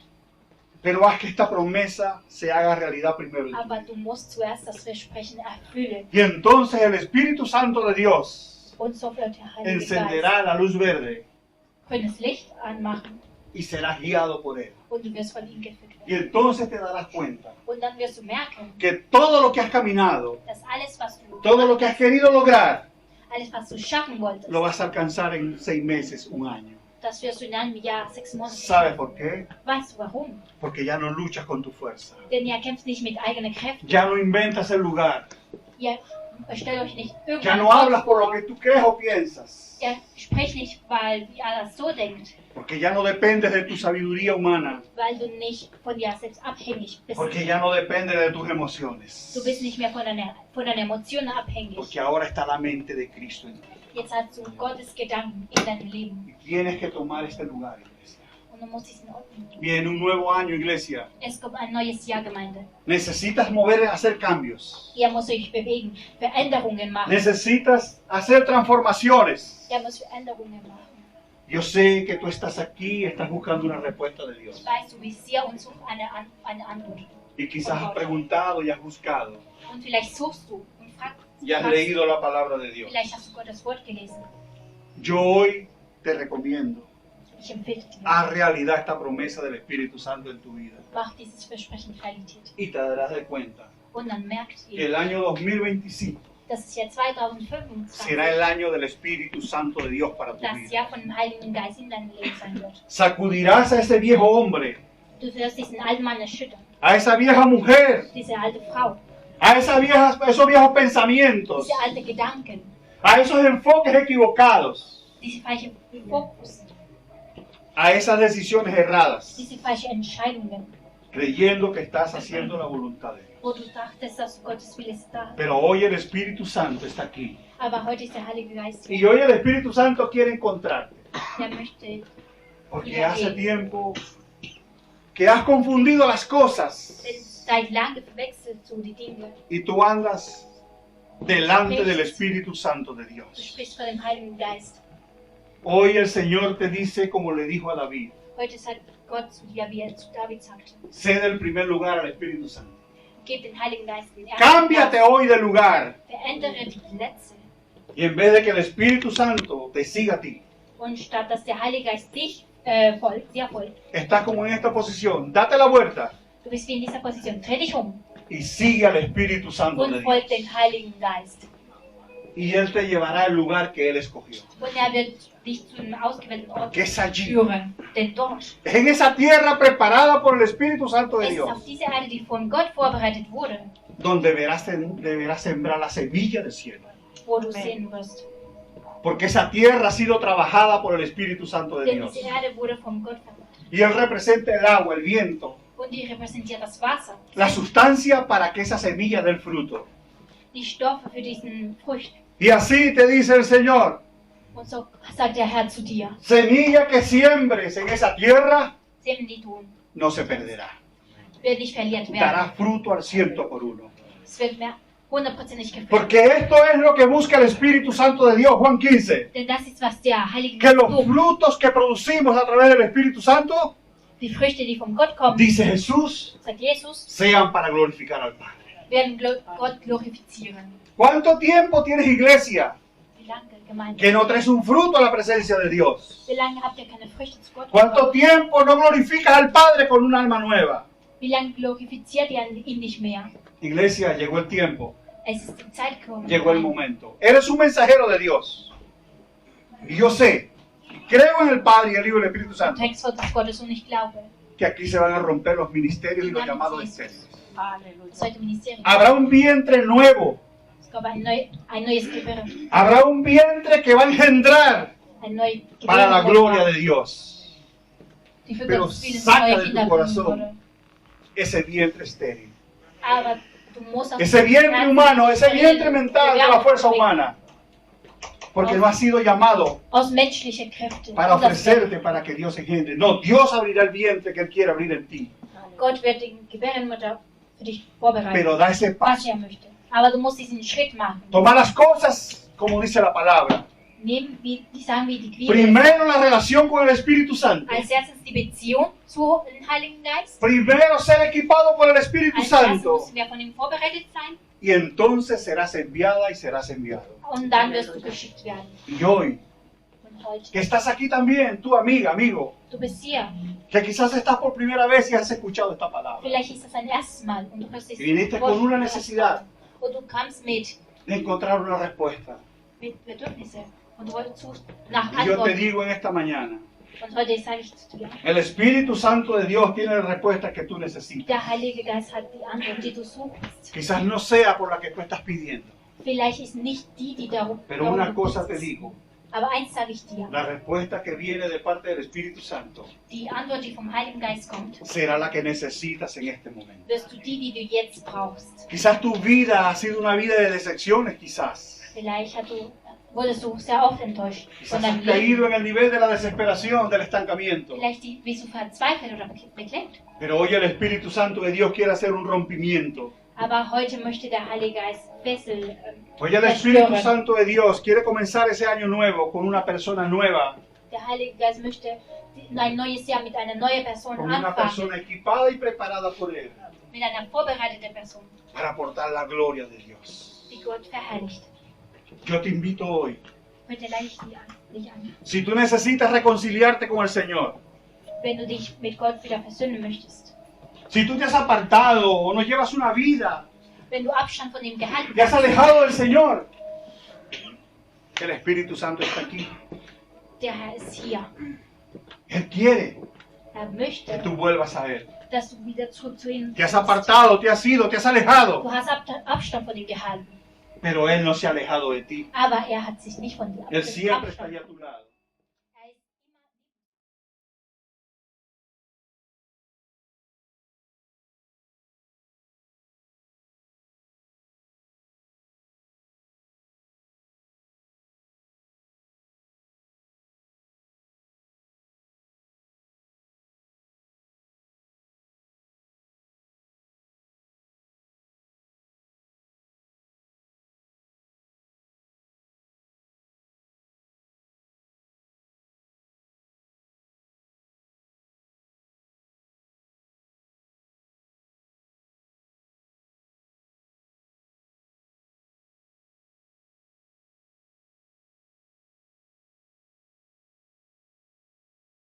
Pero haz que esta promesa se haga realidad primero. en tu Aber vida. du musst zuerst das Versprechen erfüllen. Y entonces el Espíritu Santo de Dios Und so wird der Heilige Geist encenderá la luz verde grünes Licht anmachen y serás guiado por él. und du wirst von ihm geführt Y werden. entonces te darás cuenta Und dann wirst du merken, que todo lo que has caminado, dass alles, was du todo lo que has querido lograr, alles, was du schaffen wolltest, lo vas a alcanzar en 6 meses, un año. das wirst du in einem Jahr, 6 Monate ¿Sabes schaffen. por qué? Weißt du warum? Porque ya no luchas con tu fuerza. Denn ihr kämpft nicht mit eigenen Kräften. Ya no inventas el lugar. Ihr stellt euch nicht Ya irgendeinen no hablas Ort por lo vor. que tú crees o piensas. Ihr sprecht nicht, weil ihr das so denkt, Porque ya no dependes de tu sabiduría humana. weil du nicht von dir selbst abhängig bist. Porque ya no depende de tus emociones. Du bist nicht mehr von deiner Emotionen abhängig. Porque ahora está la mente de Cristo en ti. Jetzt hast du Gottes Gedanken in deinem Leben. Y tienes que tomar este lugar, iglesia. Und du musst diesen Ort nehmen. Viene un nuevo año, iglesia. Es kommt ein neues Jahr, Gemeinde. Necesitas mover, hacer cambios. Ihr müsst euch bewegen, Veränderungen machen. Necesitas hacer transformaciones. Ihr müsst Veränderungen machen. Yo sé que tú estás aquí y estás buscando una respuesta de Ich Dios. weiß, du bist hier und suchst eine Antwort. Y quizás has preguntado y has buscado. Und vielleicht suchst du und fragst. Y has leído la palabra de Dios. Vielleicht hast du Gottes Wort gelesen. Yo hoy te recomiendo, Ich empfehle dir, haz realidad esta promesa del Espíritu Santo en tu vida. mach dieses Versprechen Realität. Y te darás de cuenta Und dann merkt que ihr, el año 2025 dass es Jahr 2025 será el año del Espíritu Santo de Dios para tu das vida. Jahr von dem Heiligen Geist in deinem Leben sein wird. Sacudirás a ese viejo hombre, Du wirst diesen alten Mann erschüttern, a esa vieja mujer, diese alte Frau, a esos viejos pensamientos, diese alte Gedanken, a esos enfoques equivocados, diese falsche Fokus, a esas decisiones erradas. diese falschen Entscheidungen. creyendo que estás haciendo la voluntad de Dios. wo du dachtest, dass du Gottes Wille ist da. Pero hoy el Espíritu Santo está aquí. Aber heute ist der Heilige Geist Y hoy el Espíritu Santo quiere encontrarte. der möchte, Porque hace tiempo que has confundido las cosas denn seit lange verwechselst du die Dinge. y tú andas delante del Espíritu Santo de Du Dios. sprichst von dem Heiligen Geist. Hoy el Señor te dice como le dijo a David, Heute sagt Gott zu dir, wie er zu David sagte, cede el primer lugar al Espíritu Santo. gib den Heiligen Geist den ersten Cámbiate Platz. hoy de lugar Verändere die Plätze. y en vez de que el Espíritu Santo te siga a ti, Und statt dass der Heilige Geist dich folgt, dir folgt, estás como en esta posición, date la vuelta du bist wie in dieser Position, dreh dich um y sigue al Espíritu Santo de und folg Dios. dem Heiligen Geist. Y Él te llevará al lugar que Él escogió, Und er wird dich zu einem ausgewählten Ort que es allí. führen. Denn dort Es en esa tierra preparada por el Espíritu Santo de ist es auf Dios, dieser Erde, die von Gott vorbereitet wurde, donde deberás sembrar la semilla del cielo. wo du sehen wirst. Porque esa tierra ha sido trabajada por el Espíritu Santo de Denn Dios. diese Erde wurde von Gott verurteilt. Y Él representa el agua, el viento, Und die repräsentiert das Wasser, la sustancia para que esa semilla dé el fruto. die Stoffe für diesen Früchten. Y así te dice el Señor, Und so sagt der Herr zu dir, semilla que siembres en esa tierra Samen, die du no se perderá. wird nicht verliert Dará werden. fruto al 100%. Es wird mehr hundertprozentig gefällt. Porque esto es lo que busca el Espíritu Santo de Dios, Juan 15. Denn das ist, was der Heilige Que Geist los sucht. frutos que producimos a través del Espíritu Santo, Die Früchte, die von Gott kommen, dice Jesús, sagt Jesus, sean para glorificar al Padre. werden Gott glorifizieren. ¿Cuánto tiempo tienes, iglesia, Wie lange, Gemeinde? que no traes un fruto a la presencia de Dios? Wie lange habt ihr keine Früchte zu Gott ¿Cuánto gebracht? tiempo no glorificas al Padre con un alma nueva? Wie lange glorifiziert ihr ihn nicht mehr? Iglesia, llegó el tiempo, Es ist die Zeit gekommen. llegó el momento. Eres un mensajero de Dios. Y yo sé, creo en el Padre y el Hijo y el Espíritu Im Santo, Text des Gottes und ich glaube, que aquí se van a romper los ministerios y los llamados estériles. Aleluya. es heute Ministerium. Habrá un vientre nuevo, Es gab ein neues Gebirge, habrá un vientre que va a engendrar ein neues para la gloria de Dios. die für Pero Gottes Willen saca neue de tu Kinder bringen corazón würde. ese vientre estéril. Aber du musst aus Ese deinem vientre Herzen humano, ese die vientre mental de la fuerza bringen. humana. Porque no ha sido llamado Aus menschlichen Kräften. para Und das ofrecerte para que Dios engendre. No, Dios abrirá el vientre que Él quiere abrir en ti. Gott wird die Gebärdenmutter für dich vorbereiten, Pero da ese was paso. er möchte. Aber du musst diesen Schritt machen. Toma las cosas como dice la palabra. Sagen wir die Bibel. Primero la relación con el Espíritu Santo. Als erstes die Beziehung zu dem Heiligen Geist. Primero ser equipado por el Espíritu Als erstes Santo. müssen wir von ihm vorbereitet sein. Y entonces serás enviada y serás enviado. Und dann wirst du geschickt werden. Y hoy, Und heute. que estás aquí también, tu amiga, amigo, Du bist hier. que quizás estás por primera vez y has escuchado esta palabra. Vielleicht ist das ein erstes Mal und du hörst dich Y viniste con una necesidad Und du kamst mit de encontrar una respuesta. Bedürfnissen und du suchst nach Y yo te Antworten. digo en esta mañana, Und heute sage ich zu dir, el Espíritu Santo de Dios tiene la respuesta que tú necesitas. der Heilige Geist hat die Antwort, die du suchst. Quizás no sea por la que tú estás pidiendo, Vielleicht ist nicht die darum, pero una du cosa te bittest. digo, Aber eins sage ich dir, la respuesta que viene de parte del Espíritu Santo die Antwort, die vom Heiligen Geist kommt, será la que necesitas en este momento. wirst du die du jetzt brauchst. Quizás tu vida ha sido una vida de decepciones, quizás. Vielleicht wurdest du sehr oft enttäuscht von Quizás deinem has Leben. caído en el nivel de la desesperación, del estancamiento. Vielleicht bist du verzweifelt oder beklemmt. Pero hoy el Espíritu Santo de Dios quiere hacer un rompimiento. Aber heute möchte der Heilige Geist Fessel Hoy el Espíritu Santo de Dios quiere comenzar ese año nuevo con una persona nueva, Der Heilige Geist möchte ein neues Jahr mit einer neuen Person con una anfangen, persona equipada y preparada por Él mit einer vorbereiteten Person, para aportar la gloria de Dios. die Gott verherrlicht. Yo te invito hoy, Heute leite ich dich an. si tú necesitas reconciliarte con el Señor, Wenn du dich mit Gott wieder versöhnen möchtest, si tú te has apartado o no llevas una vida, wenn du Abstand von ihm gehalten te has alejado del Señor, el Espíritu Santo está aquí. der Herr ist hier. Él quiere Er que möchte, tú vuelvas a Él. dass du wieder zurück zu ihm Te has apartado, te has ido, te has alejado, Du hast Abstand von ihm gehalten, pero Él no se ha alejado de ti. aber er hat sich nicht von dir Él siempre Abstand. está ahí a tu lado.